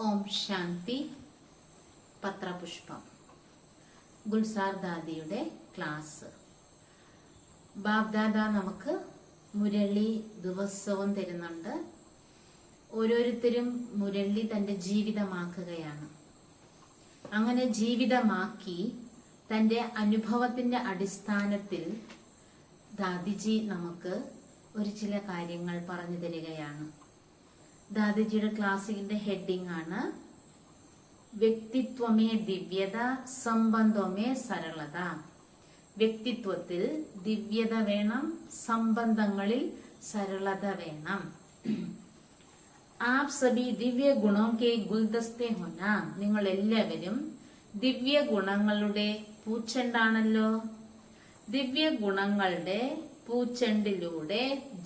Om Shanti. പത്രപുഷ്പം. Gulzar ദാദിയുടെ class. BapDada നമുക്ക് മുരളി ദിവസവും തരുന്നുണ്ട്. ഓരോരുത്തരും മുരളി തന്റെ ജീവിതമാക്കുകയാണ്. അങ്ങനെ ജീവിതമാക്കി തന്റെ അനുഭവത്തിന്റെ അടിസ്ഥാനത്തിൽ ദാദിജി നമുക്ക് ചില കാര്യങ്ങൾ പറഞ്ഞു തരികയാണ്. ദാദിജിയുടെ ക്ലാസ്സിന്റെ ഹെഡിങ് ആണ് വ്യക്തിത്വമേ ദിവ്യത, സംബന്ധമേ സരളത. വ്യക്തിത്വത്തിൽ ദിവ്യത വേണം, സംബന്ധങ്ങളിൽ സരളത വേണം. ആപ് സഭി ദിവ്യ ഗുണം കെ ഗുൽദസ്തേ ഹോന. നിങ്ങൾ എല്ലാവരും ദിവ്യ ഗുണങ്ങളുടെ പൂച്ചെണ്ടാണല്ലോ. ദിവ്യ ഗുണങ്ങളുടെ പൂച്ചെണ്ടിലൂടെ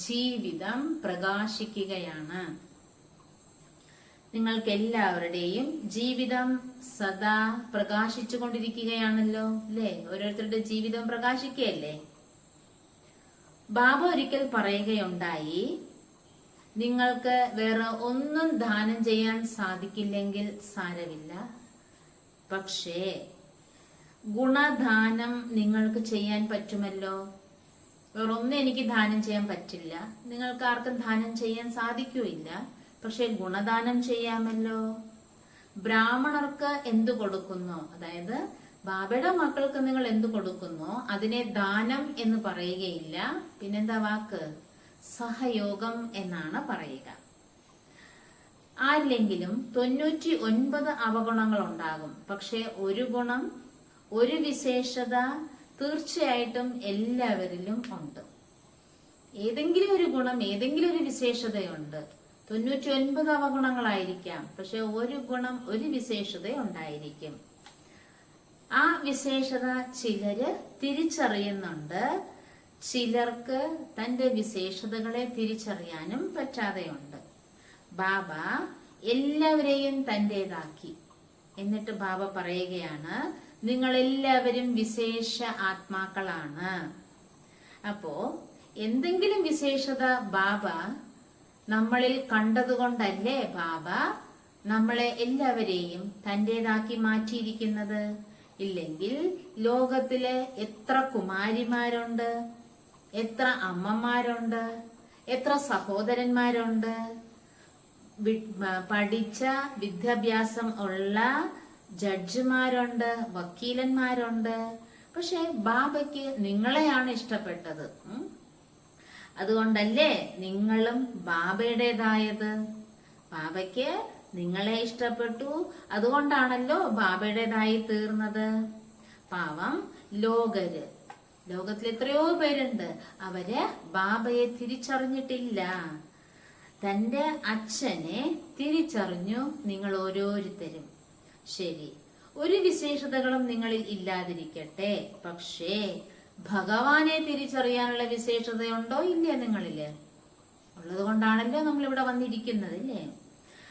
ജീവിതം പ്രകാശിക്കുകയാണ്. നിങ്ങൾക്ക് എല്ലാവരുടെയും ജീവിതം സദാ പ്രകാശിച്ചു കൊണ്ടിരിക്കുകയാണല്ലോ, അല്ലേ? ഓരോരുത്തരുടെ ജീവിതം പ്രകാശിക്കുകയല്ലേ? ബാബ ഒരിക്കൽ പറയുകയുണ്ടായി, നിങ്ങൾക്ക് വേറെ ഒന്നും ദാനം ചെയ്യാൻ സാധിക്കില്ലെങ്കിൽ സാരമില്ല, പക്ഷേ ഗുണദാനം നിങ്ങൾക്ക് ചെയ്യാൻ പറ്റുമല്ലോ. വേറൊന്നും എനിക്ക് ദാനം ചെയ്യാൻ പറ്റില്ല, നിങ്ങൾക്ക് ആർക്കും ദാനം ചെയ്യാൻ സാധിക്കുകയില്ല, പക്ഷെ ഗുണദാനം ചെയ്യാമല്ലോ. ബ്രാഹ്മണർക്ക് എന്തു കൊടുക്കുന്നോ, അതായത് ബാബയുടെ മക്കൾക്ക് നിങ്ങൾ എന്തു കൊടുക്കുന്നോ അതിനെ ദാനം എന്ന് പറയുകയില്ല. പിന്നെന്താ വാക്ക്? സഹയോഗം എന്നാണ് പറയുക. ആരില്ലെങ്കിലും 99 അവഗുണങ്ങൾ ഉണ്ടാകും, പക്ഷെ ഒരു ഗുണം, ഒരു വിശേഷത തീർച്ചയായിട്ടും എല്ലാവരിലും ഉണ്ട്. ഏതെങ്കിലും ഒരു ഗുണം, ഏതെങ്കിലും ഒരു വിശേഷതയുണ്ട്. 99 അവഗുണങ്ങളായിരിക്കാം, പക്ഷെ ഒരു ഗുണം, ഒരു വിശേഷത ഉണ്ടായിരിക്കും. ആ വിശേഷത ചിലര് തിരിച്ചറിയുന്നുണ്ട്, ചിലർക്ക് തന്റെ വിശേഷതകളെ തിരിച്ചറിയാനും പറ്റാതെയുണ്ട്. ബാബ എല്ലാവരെയും തന്റേതാക്കി. എന്നിട്ട് ബാബ പറയുകയാണ്, നിങ്ങൾ എല്ലാവരും വിശേഷ ആത്മാക്കളാണ്. അപ്പോ എന്തെങ്കിലും വിശേഷത ബാബ നമ്മളിൽ കണ്ടതുകൊണ്ടല്ലേ ബാബ നമ്മളെ എല്ലാവരെയും തന്റേതാക്കി മാറ്റിയിരിക്കുന്നത്? ഇല്ലെങ്കിൽ ലോകത്തിലെ എത്ര കുമാരിമാരുണ്ട്, എത്ര അമ്മമാരുണ്ട്, എത്ര സഹോദരന്മാരുണ്ട്, പഠിച്ച വിദ്യാഭ്യാസം ഉള്ള ജഡ്ജിമാരുണ്ട്, വക്കീലന്മാരുണ്ട്. പക്ഷെ ബാബയ്ക്ക് നിങ്ങളെയാണ് ഇഷ്ടപ്പെട്ടത്. അതുകൊണ്ടല്ലേ നിങ്ങളും ബാബയുടേതായത്. ബാബയ്ക്ക് നിങ്ങളെ ഇഷ്ടപ്പെട്ടു, അതുകൊണ്ടാണല്ലോ ബാബയുടേതായി തീർന്നത്. പാവം ലോകര്, ലോകത്തിൽ എത്രയോ പേരുണ്ട്, അവര് ബാബയെ തിരിച്ചറിഞ്ഞിട്ടില്ല. തന്റെ അച്ഛനെ തിരിച്ചറിഞ്ഞു നിങ്ങൾ ഓരോരുത്തരും. ശരി, ഒരു വിശേഷതകളും നിങ്ങളിൽ ഇല്ലാതിരിക്കട്ടെ, പക്ഷേ ഭഗവാനെ തിരിച്ചറിയാനുള്ള വിശേഷതയുണ്ടോ? ഇല്ല നിങ്ങളില്. ഉള്ളത് കൊണ്ടാണല്ലോ നമ്മൾ ഇവിടെ വന്നിരിക്കുന്നത്, ഇല്ലേ?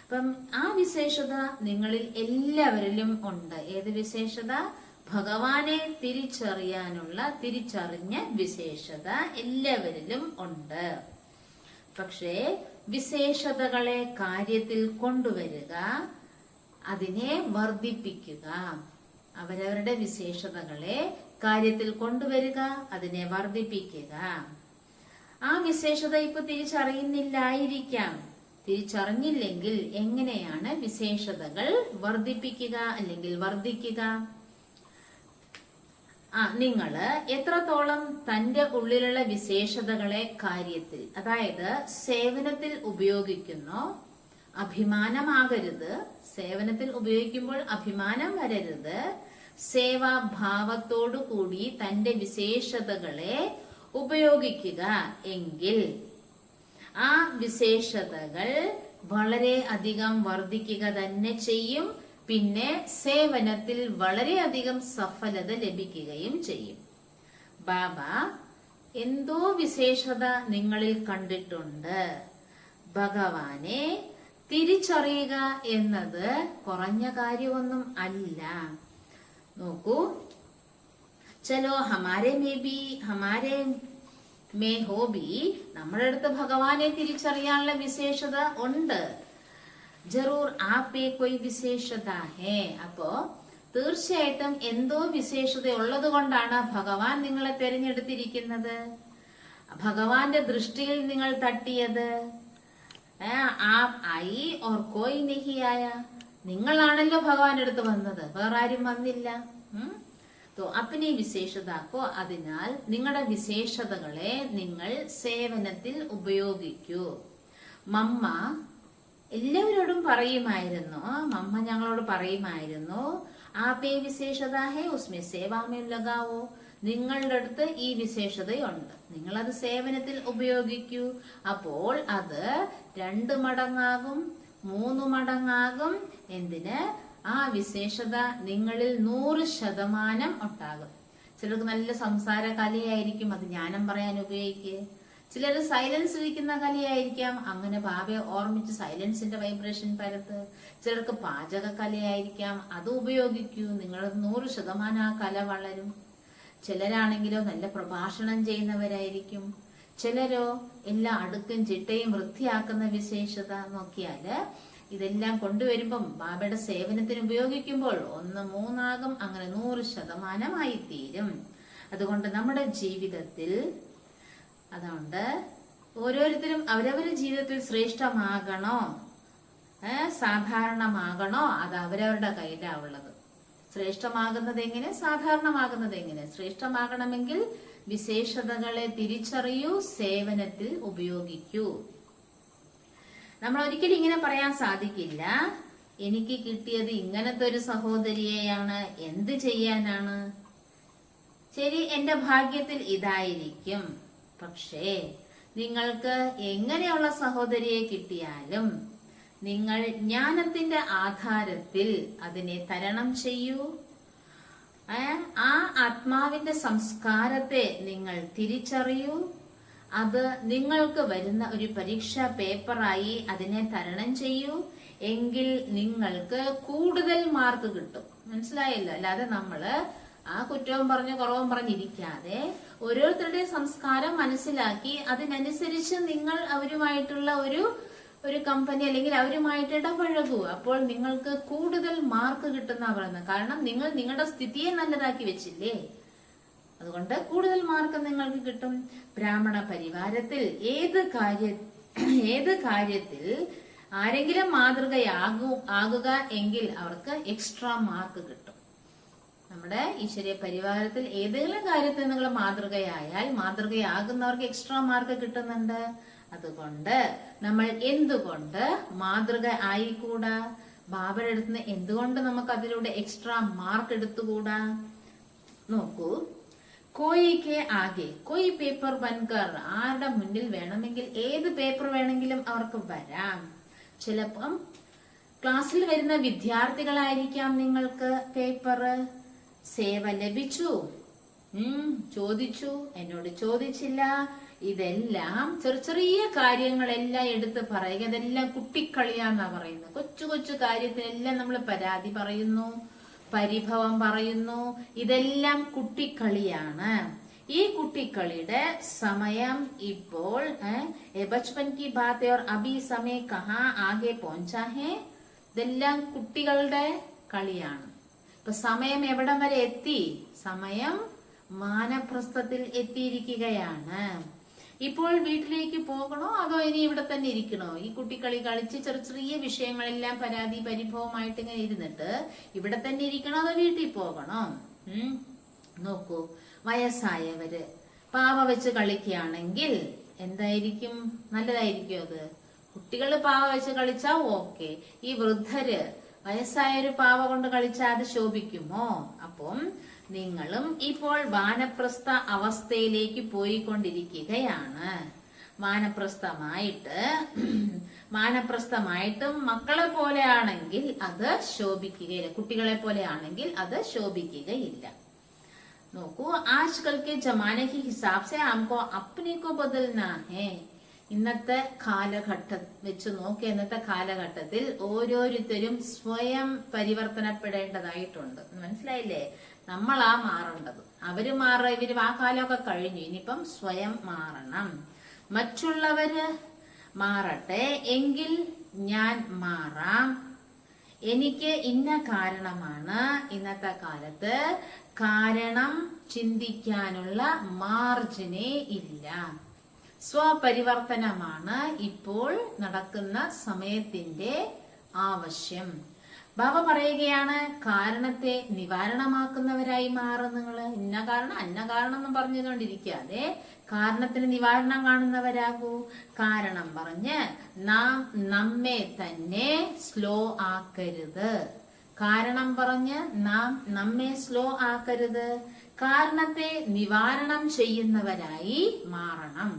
അപ്പം ആ വിശേഷത നിങ്ങളിൽ എല്ലാവരിലും ഉണ്ട്. ഏത് വിശേഷത? ഭഗവാനെ തിരിച്ചറിയാനുള്ള, തിരിച്ചറിഞ്ഞ വിശേഷത എല്ലാവരിലും ഉണ്ട്. പക്ഷേ വിശേഷതകളെ കാര്യത്തിൽ കൊണ്ടുവരിക, അതിനെ വർദ്ധിപ്പിക്കുക. അവരവരുടെ വിശേഷതകളെ കാര്യത്തിൽ കൊണ്ടുവരിക, അതിനെ വർദ്ധിപ്പിക്കുക. ആ വിശേഷത ഇപ്പൊ തിരിച്ചറിയുന്നില്ലായിരിക്കാം. തിരിച്ചറിഞ്ഞില്ലെങ്കിൽ എങ്ങനെയാണ് വിശേഷതകൾ വർദ്ധിപ്പിക്കുക അല്ലെങ്കിൽ വർദ്ധിക്കുക? നിങ്ങള് എത്രത്തോളം തന്റെ ഉള്ളിലുള്ള വിശേഷതകളെ കാര്യത്തിൽ, അതായത് സേവനത്തിൽ ഉപയോഗിക്കുന്നോ, അഭിമാനമാകരുത്. സേവനത്തിൽ ഉപയോഗിക്കുമ്പോൾ അഭിമാനം വരരുത്. സേവാഭാവത്തോടു കൂടി തന്റെ വിശേഷതകളെ ഉപയോഗിക്കുക എങ്കിൽ ആ വിശേഷതകൾ വളരെ അധികം വർദ്ധിക്കുക തന്നെ ചെയ്യും. പിന്നെ സേവനത്തിൽ വളരെയധികം സഫലത ലഭിക്കുകയും ചെയ്യും. ബാബ എന്തോ വിശേഷത നിങ്ങളിൽ കണ്ടിട്ടുണ്ട്. ഭഗവാനെ തിരിച്ചറിയുക എന്നത് കുറഞ്ഞ കാര്യമൊന്നും അല്ല. നോക്കൂ, ചലോ ഹമാരെ മേ ഹോ ബി, നമ്മുടെ അടുത്ത് ഭഗവാനെ തിരിച്ചറിയാനുള്ള വിശേഷത ഉണ്ട്. ജറൂർ ആപേ കൊയ് വിശേഷത ഹേ. അപ്പോ തീർച്ചയായിട്ടും എന്തോ വിശേഷത ഉള്ളത് കൊണ്ടാണ് ഭഗവാൻ നിങ്ങളെ തെരഞ്ഞെടുത്തിരിക്കുന്നത്, ഭഗവാന്റെ ദൃഷ്ടിയിൽ നിങ്ങൾ തട്ടിയത്. ആപ് ആയി ഓർ കോയി നഹി ആയ. നിങ്ങളാണല്ലോ ഭഗവാന്റെ അടുത്ത് വന്നത്, വേറെ ആരും വന്നില്ല. അപ്പനെ വിശേഷതാക്കോ. അതിനാൽ നിങ്ങളുടെ വിശേഷതകളെ നിങ്ങൾ സേവനത്തിൽ ഉപയോഗിക്കൂ. മമ്മ എല്ലാവരോടും പറയുമായിരുന്നു, മമ്മ ഞങ്ങളോട് പറയുമായിരുന്നു, ആപേ വിശേഷത ഹേ ഉസ്മേ സേവാമേ ലഗാവോ. നിങ്ങളുടെ അടുത്ത് ഈ വിശേഷതയുണ്ട്, നിങ്ങൾ അത് സേവനത്തിൽ ഉപയോഗിക്കൂ. അപ്പോൾ അത് 2 മടങ്ങാകും, 3 മടങ്ങാകും. എന്തിന്? ആ വിശേഷത നിങ്ങളിൽ 100% ഉണ്ടാകും. ചിലർക്ക് നല്ല സംസാര കലയായിരിക്കും, അത് ജ്ഞാനം പറയാൻ ഉപയോഗിക്കുക. ചിലർ സൈലൻസ് ഇരിക്കുന്ന കലയായിരിക്കാം, അങ്ങനെ ബാബയെ ഓർമ്മിച്ച് സൈലൻസിന്റെ വൈബ്രേഷൻ പരത്ത്. ചിലർക്ക് പാചക കലയായിരിക്കാം, അത് ഉപയോഗിക്കൂ. നിങ്ങളുടെ 100% ആ കല വളരും. ചിലരാണെങ്കിലോ നല്ല പ്രഭാഷണം ചെയ്യുന്നവരായിരിക്കും. ചിലരോ എല്ലാ അടുക്കും ചിട്ടയും വൃത്തിയാക്കുന്ന വിശേഷത. നോക്കിയാല് ഇതെല്ലാം കൊണ്ടുവരുമ്പം ബാബയുടെ സേവനത്തിന് ഉപയോഗിക്കുമ്പോൾ 1 3 ആകും, അങ്ങനെ 100% തീരും. അതുകൊണ്ട് നമ്മുടെ ജീവിതത്തിൽ, അതുകൊണ്ട് ഓരോരുത്തരും അവരവരുടെ ജീവിതത്തിൽ ശ്രേഷ്ഠമാകണോ സാധാരണമാകണോ, അത് അവരവരുടെ കയ്യിലാവുള്ളത്. ശ്രേഷ്ഠമാകുന്നത് എങ്ങനെ, സാധാരണമാകുന്നത് എങ്ങനെ? ശ്രേഷ്ഠമാകണമെങ്കിൽ വിശേഷതകളെ തിരിച്ചറിയൂ, സേവനത്തിൽ ഉപയോഗിക്കൂ. നമ്മൾ ഒരിക്കലും ഇങ്ങനെ പറയാൻ സാധിക്കില്ല, എനിക്ക് കിട്ടിയത് ഇങ്ങനത്തെ ഒരു സഹോദരിയെയാണ്, എന്ത് ചെയ്യാനാണ്, ശരി എന്റെ ഭാഗ്യത്തിൽ ഇതായിരിക്കും. പക്ഷേ നിങ്ങൾക്ക് എങ്ങനെയുള്ള സഹോദരിയെ കിട്ടിയാലും നിങ്ങൾ ജ്ഞാനത്തിന്റെ ആധാരത്തിൽ അതിനെ തരണം ചെയ്യൂ. ആ ആത്മാവിന്റെ സംസ്കാരത്തെ നിങ്ങൾ തിരിച്ചറിയൂ. അത് നിങ്ങൾക്ക് വരുന്ന ഒരു പരീക്ഷാ പേപ്പറായി അതിനെ തരണം ചെയ്യൂ. എങ്കിൽ നിങ്ങൾക്ക് കൂടുതൽ മാർക്ക് കിട്ടും. മനസ്സിലായല്ലോ? അല്ലാതെ നമ്മള് ആ കുറ്റവും പറഞ്ഞ് കുറവും പറഞ്ഞിരിക്കാതെ ഓരോരുത്തരുടെയും സംസ്കാരം മനസ്സിലാക്കി അതിനനുസരിച്ച് നിങ്ങൾ അവരുമായിട്ടുള്ള ഒരു കമ്പനി അല്ലെങ്കിൽ അവരുമായിട്ട് ഇടപഴകൂ. അപ്പോൾ നിങ്ങൾക്ക് കൂടുതൽ മാർക്ക് കിട്ടുന്ന പറയുന്നത്. കാരണം നിങ്ങൾ നിങ്ങളുടെ സ്ഥിതിയെ നല്ലതാക്കി വെച്ചില്ലേ, അതുകൊണ്ട് കൂടുതൽ മാർക്ക് നിങ്ങൾക്ക് കിട്ടും. ബ്രാഹ്മണ പരിവാരത്തിൽ ഏത് കാര്യത്തിൽ ആരെങ്കിലും ആകുക എങ്കിൽ അവർക്ക് എക്സ്ട്രാ മാർക്ക് കിട്ടും. നമ്മുടെ ഈശ്വരീയ പരിവാരത്തിൽ ഏതെങ്കിലും കാര്യത്തിൽ നിങ്ങൾ മാതൃകയാകുന്നവർക്ക് എക്സ്ട്രാ മാർക്ക് കിട്ടുന്നുണ്ട്. അതുകൊണ്ട് നമ്മൾ എന്തുകൊണ്ട് മാതൃക ആയിക്കൂടാ? ബാബയുടെ അടുത്ത് എന്തുകൊണ്ട് നമുക്ക് അതിലൂടെ എക്സ്ട്രാ മാർക്ക് എടുത്തുകൂടാ? നോക്കൂ, കോയിക്ക് ആകെ കോയി പേപ്പർ ബൻകർ. ആരുടെ മുന്നിൽ വേണമെങ്കിൽ ഏത് പേപ്പർ വേണമെങ്കിലും അവർക്ക് വരാം. ചിലപ്പം ക്ലാസ്സിൽ വരുന്ന വിദ്യാർത്ഥികളായിരിക്കാം നിങ്ങൾക്ക് പേപ്പർ. സേവ ലഭിച്ചു, ചോദിച്ചു, എന്നോട് ചോദിച്ചില്ല, ഇതെല്ലാം ചെറിയ കാര്യങ്ങളെല്ലാം എടുത്ത് പറയുക. ഇതെല്ലാം കുട്ടിക്കളിയാന്നാ പറയുന്നത്. കൊച്ചു കൊച്ചു കാര്യത്തിനെല്ലാം നമ്മൾ പരാതി പറയുന്നു, പരിഭവം പറയുന്നു. ഇതെല്ലാം കുട്ടിക്കളിയാണ്. ഈ കുട്ടിക്കളിയുടെ സമയം ഇപ്പോൾ ബച്പൻ കി ബാത് ഓർ അഭി സമയ കഹാ ആകെ പहुंचा है. ഇതെല്ലാം കുട്ടികളുടെ കളിയാണ്. ഇപ്പൊ സമയം എവിടം വരെ എത്തി? സമയം വാനപ്രസ്ഥത്തിൽ എത്തിയിരിക്കുകയാണ്. ഇപ്പോൾ വീട്ടിലേക്ക് പോകണോ അതോ ഇനി ഇവിടെ തന്നെ ഇരിക്കണോ? ഈ കുട്ടിക്കളി കളിച്ച് ചെറിയ വിഷയങ്ങളെല്ലാം പരാതി പരിഭവമായിട്ട് ഇങ്ങനെ ഇരുന്നിട്ട് ഇവിടെ തന്നെ ഇരിക്കണോ അതോ വീട്ടിൽ പോകണോ? നോക്കൂ, വയസ്സായവര് പാവ വെച്ച് കളിക്കുകയാണെങ്കിൽ എന്തായിരിക്കും? നല്ലതായിരിക്കും അത്. കുട്ടികള് പാവ വെച്ച് കളിച്ചാ ഓക്കെ. ഈ വൃദ്ധര് വയസ്സായൊരു പാവ കൊണ്ട് കളിച്ചാൽ അത് ശോഭിക്കുമോ? അപ്പം നിങ്ങളും ഇപ്പോൾ വാനപ്രസ്ഥ അവസ്ഥയിലേക്ക് പോയിക്കൊണ്ടിരിക്കുകയാണ്. വാനപ്രസ്ഥമായിട്ടും മക്കളെ പോലെ ആണെങ്കിൽ അത് ശോഭിക്കുകയില്ല, കുട്ടികളെ പോലെ ആണെങ്കിൽ അത് ശോഭിക്കുകയില്ല. നോക്കൂ, ആജ്കൽ के जमाने के हिसाब से हमको अपने को बदलना है. ഇന്നത്തെ കാലഘട്ടം വെച്ച് നോക്കി, ഇന്നത്തെ കാലഘട്ടത്തിൽ ഓരോരുത്തരും സ്വയം പരിവർത്തനപ്പെടേണ്ടതായിട്ടുണ്ട്. മനസ്സിലായില്ലേ? നമ്മളാ മാറേണ്ടത്. അവര് ഇവര് ആ കാലമൊക്കെ കഴിഞ്ഞു. ഇനിയിപ്പം സ്വയം മാറണം. മറ്റുള്ളവര് മാറട്ടെ, എങ്കിൽ ഞാൻ മാറാം. എനിക്ക് ഇന്ന കാരണമാണ്. ഇന്നത്തെ കാലത്ത് കാരണം ചിന്തിക്കാനുള്ള മാർജിനേ ഇല്ല. സ്വപരിവർത്തനമാണ് ഇപ്പോൾ നടക്കുന്ന സമയത്തിന്റെ ആവശ്യം. ബാബ പറയുകയാണ്, കാരണത്തെ നിവാരണമാക്കുന്നവരായി മാറും നിങ്ങൾ. ഇന്ന കാരണം അന്ന കാരണം എന്ന് പറഞ്ഞുകൊണ്ടിരിക്കാതെ കാരണത്തിന് നിവാരണം കാണുന്നവരാകൂ. കാരണം പറഞ്ഞ് നാം നമ്മെ തന്നെ സ്ലോ ആക്കരുത്. കാരണം പറഞ്ഞ് നാം നമ്മെ സ്ലോ ആക്കരുത്. കാരണത്തെ നിവാരണം ചെയ്യുന്നവരായി മാറണം.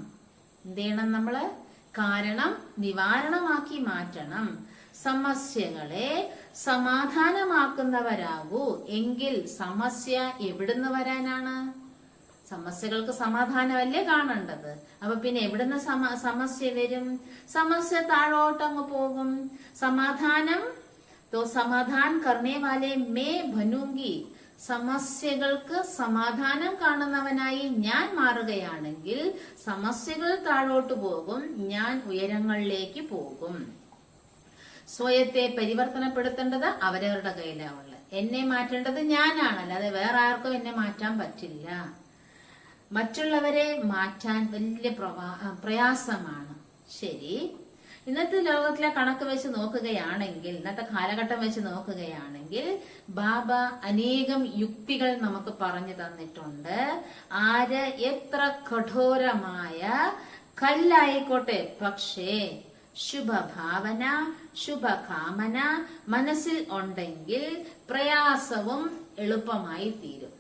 എന്ത് ചെയ്യണം? നമ്മള് കാരണം നിവാരണമാക്കി മാറ്റണം. സമസ്യകളെ സമാധാനമാക്കുന്നവരാകൂ. എങ്കിൽ സമസ്യ എവിടുന്ന് വരാനാണ്? സമസ്യകൾക്ക് സമാധാനമല്ലേ കാണേണ്ടത്. അപ്പൊ പിന്നെ എവിടുന്ന് സമസ്യ വരും? സമസ്യ താഴോട്ടങ്ങ് പോകും. സമാധാനം तो समाधान करने वाले मैं बनूंगी. സമസ്യകൾക്ക് സമാധാനം കാണുന്നവനായി ഞാൻ മാറുകയാണെങ്കിൽ സമസ്യകൾ താഴോട്ട് പോകും, ഞാൻ ഉയരങ്ങളിലേക്ക് പോകും. സ്വയത്തെ പരിവർത്തനപ്പെടുത്തേണ്ടത് അവരവരുടെ കയ്യിലാവുള്ളത്. എന്നെ മാറ്റേണ്ടത് ഞാനാണ്, അല്ലാതെ വേറെ ആർക്കും എന്നെ മാറ്റാൻ പറ്റില്ല. മറ്റുള്ളവരെ മാറ്റാൻ വലിയ പ്രയാസമാണ്. ശരി, ഇന്നത്തെ ലോകത്തിലെ കണക്ക് വെച്ച് നോക്കുകയാണെങ്കിൽ, ഇന്നത്തെ കാലഘട്ടം വെച്ച് നോക്കുകയാണെങ്കിൽ ബാബ അനേകം യുക്തികൾ നമുക്ക് പറഞ്ഞു തന്നിട്ടുണ്ട്. ആര് എത്ര കഠോരമായ കല്ലായിക്കോട്ടെ, പക്ഷേ ശുഭഭാവന ശുഭകാമന മനസ്സിൽ ഉണ്ടെങ്കിൽ പ്രയാസവും എളുപ്പമായി തീരും.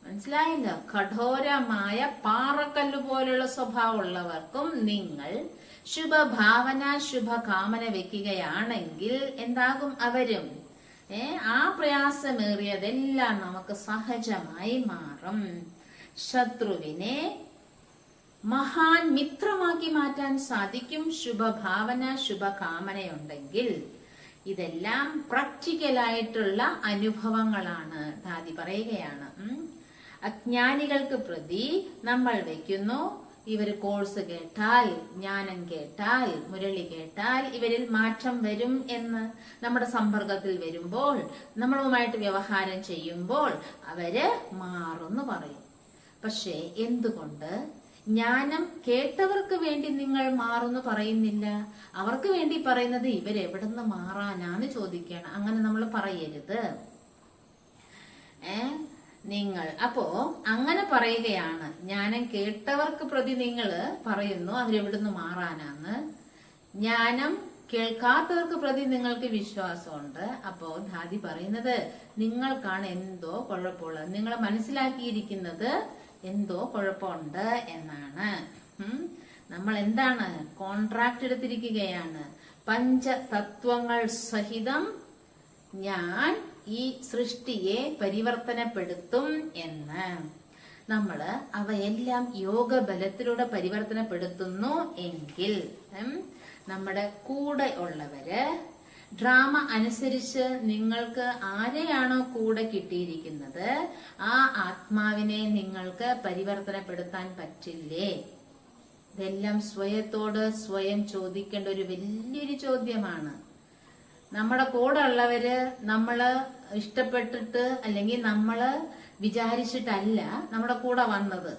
മനസ്സിലായില്ല? കഠോരമായ പാറക്കല്ല് പോലുള്ള സ്വഭാവമുള്ളവർക്കും നിങ്ങൾ ശുഭഭാവന ശുഭകാമന വെക്കുകയാണെങ്കിൽ എന്താകും? അവരും ആ പ്രയാസമേറിയതെല്ലാം നമുക്ക് സഹജമായി മാറും. ശത്രുവിനെ മഹാൻ മിത്രമാക്കി മാറ്റാൻ സാധിക്കും ശുഭഭാവന ശുഭകാമനയുണ്ടെങ്കിൽ. ഇതെല്ലാം പ്രാക്ടിക്കലായിട്ടുള്ള അനുഭവങ്ങളാണ്. ദാദി പറയുകയാണ്, അജ്ഞാനികൾക്ക് പ്രതി നമ്മൾ വെക്കുന്നു, ഇവര് കോഴ്സ് കേട്ടാൽ, ജ്ഞാനം കേട്ടാൽ, മുരളി കേട്ടാൽ ഇവരിൽ മാറ്റം വരും എന്ന്. നമ്മുടെ സമ്പർക്കത്തിൽ വരുമ്പോൾ, നമ്മളുമായിട്ട് വ്യവഹാരം ചെയ്യുമ്പോൾ അവര് മാറുന്നു പറയും. പക്ഷെ എന്തുകൊണ്ട് ജ്ഞാനം കേട്ടവർക്ക് വേണ്ടി നിങ്ങൾ മാറുന്നു പറയുന്നില്ല? അവർക്ക് വേണ്ടി പറയുന്നത് ഇവരെവിടുന്ന് മാറാനാന്ന് ചോദിക്കുകയാണ്. അങ്ങനെ നമ്മൾ പറയരുത്. നിങ്ങൾ അപ്പോ അങ്ങനെ പറയുകയാണ്. ജ്ഞാനം കേട്ടവർക്ക് പ്രതി നിങ്ങൾ പറയുന്നു അവരെവിടുന്ന് മാറാനാന്ന്. ജ്ഞാനം കേൾക്കാത്തവർക്ക് പ്രതി നിങ്ങൾക്ക് വിശ്വാസമുണ്ട്. അപ്പോ ദാദി പറയുന്നത് നിങ്ങൾക്കാണ് എന്തോ കുഴപ്പമുള്ളത്, നിങ്ങൾ മനസ്സിലാക്കിയിരിക്കുന്നത് എന്തോ കുഴപ്പമുണ്ട് എന്നാണ്. നമ്മൾ എന്താണ് കോൺട്രാക്ട് എടുത്തിരിക്കുകയാണ്. പഞ്ചതത്വങ്ങൾ സഹിതം ഞാൻ ഈ സൃഷ്ടിയെ പരിവർത്തനപ്പെടുത്തും എന്ന്. നമ്മള് അവയെല്ലാം യോഗബലത്തിലൂടെ പരിവർത്തനപ്പെടുത്തുന്നു എങ്കിൽ നമ്മുടെ കൂടെ ഉള്ളവര് ഡ്രാമ അനുസരിച്ച് നിങ്ങൾക്ക് ആരെയാണോ കൂടെ കിട്ടിയിരിക്കുന്നത് ആ ആത്മാവിനെ നിങ്ങൾക്ക് പരിവർത്തനപ്പെടുത്താൻ പറ്റില്ലേ? ഇതെല്ലാം സ്വയത്തോട് സ്വയം ചോദിക്കേണ്ട ഒരു വലിയൊരു ചോദ്യമാണ്. നമ്മുടെ കൂടെ ഉള്ളവര് നമ്മള് ഇഷ്ടപ്പെട്ടിട്ട് അല്ലെങ്കിൽ നമ്മള് വിചാരിച്ചിട്ടല്ല നമ്മുടെ കൂടെ വന്നത്.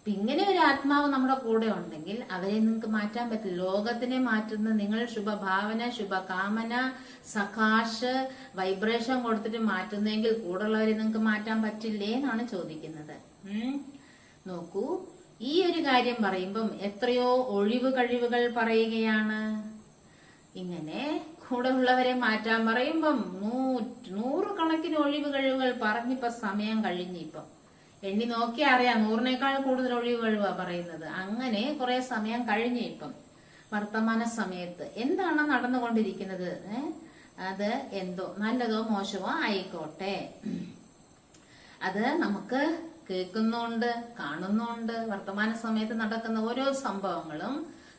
ഇങ്ങനെ ഒരു ആത്മാവ് നമ്മുടെ കൂടെ ഉണ്ടെങ്കിൽ അവരെ നിങ്ങൾക്ക് മാറ്റാൻ പറ്റില്ല. ലോകത്തിനെ മാറ്റുന്ന നിങ്ങൾ ശുഭഭാവന ശുഭകാമന സകാശ് വൈബ്രേഷൻ കൊടുത്തിട്ട് മാറ്റുന്നെങ്കിൽ കൂടെയുള്ളവരെ നിങ്ങൾക്ക് മാറ്റാൻ പറ്റില്ലേ എന്നാണ് ചോദിക്കുന്നത്. നോക്കൂ, ഈ ഒരു കാര്യം പറയുമ്പം എത്രയോ ഒഴിവ് കഴിവുകൾ പറയുകയാണ്. ഇങ്ങനെ കൂടെ ഉള്ളവരെ മാറ്റാൻ പറയുമ്പം നൂറുകണക്കിന് ഒഴിവ് കഴിവുകൾ പറഞ്ഞിപ്പോ സമയം കഴിഞ്ഞിപ്പം എണ്ണി നോക്കിയാ അറിയാം, 100-നേക്കാൾ കൂടുതൽ ഒഴിവ് കഴിവാ പറയുന്നത്. അങ്ങനെ കുറെ സമയം കഴിഞ്ഞു. ഇപ്പം വർത്തമാന സമയത്ത് എന്താണ് നടന്നുകൊണ്ടിരിക്കുന്നത്? അത് എന്തോ നല്ലതോ മോശമോ ആയിക്കോട്ടെ, അത് നമുക്ക് കേൾക്കുന്നുണ്ട്, കാണുന്നുണ്ട്. വർത്തമാന സമയത്ത് നടക്കുന്ന ഓരോ സംഭവങ്ങളും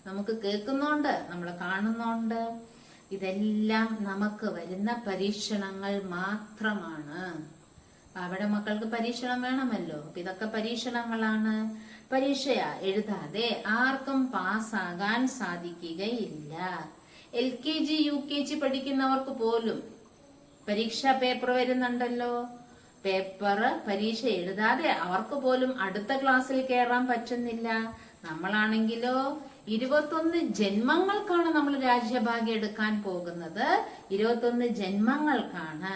നമുക്ക് കേൾക്കുന്നുണ്ട്, നമ്മൾ കാണുന്നുണ്ട്. ഇതെല്ലാം നമുക്ക് വരുന്ന പരീക്ഷണങ്ങൾ മാത്രമാണ്. അവിടെ മക്കൾക്ക് പരീക്ഷണം വേണമല്ലോ. അപ്പൊ ഇതൊക്കെ പരീക്ഷണങ്ങളാണ്. പരീക്ഷ എഴുതാതെ ആർക്കും പാസ്സാകാൻ സാധിക്കുകയില്ല. LKG UKG പഠിക്കുന്നവർക്ക് പോലും പരീക്ഷാ പേപ്പർ വരുന്നുണ്ടല്ലോ. പരീക്ഷ എഴുതാതെ അവർക്ക് പോലും അടുത്ത ക്ലാസ്സിൽ കയറാൻ പറ്റുന്നില്ല. നമ്മളാണെങ്കിലോ 21 ജന്മങ്ങൾക്കാണ് നമ്മൾ രാജ്യഭാഗ്യം എടുക്കാൻ പോകുന്നത്. 21 ജന്മങ്ങൾക്കാണ്.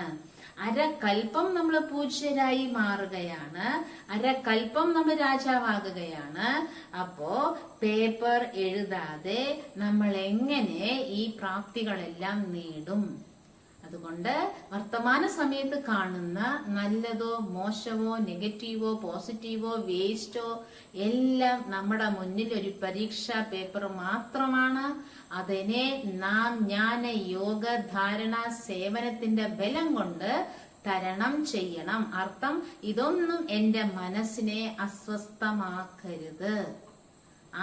അരകൽപ്പം നമ്മൾ പൂജ്യരായി മാറുകയാണ്. അരകൽപ്പം നമ്മൾ രാജാവാകുകയാണ്. അപ്പോ പേപ്പർ എഴുതാതെ നമ്മൾ എങ്ങനെ ഈ പ്രാപ്തികളെല്ലാം നേടും? അതുകൊണ്ട് വർത്തമാന സമയത്ത് കാണുന്ന നല്ലതോ മോശമോ നെഗറ്റീവോ പോസിറ്റീവോ വേസ്റ്റോ എല്ലാം നമ്മുടെ മുന്നിൽ ഒരു പരീക്ഷാ പേപ്പർ മാത്രമാണ്. അതിനെ നാം ജ്ഞാന യോഗ ധാരണ സേവനത്തിന്റെ ബലം കൊണ്ട് തരണം ചെയ്യണം. അർത്ഥം, ഇതൊന്നും എന്റെ മനസ്സിനെ അസ്വസ്ഥമാക്കരുത്.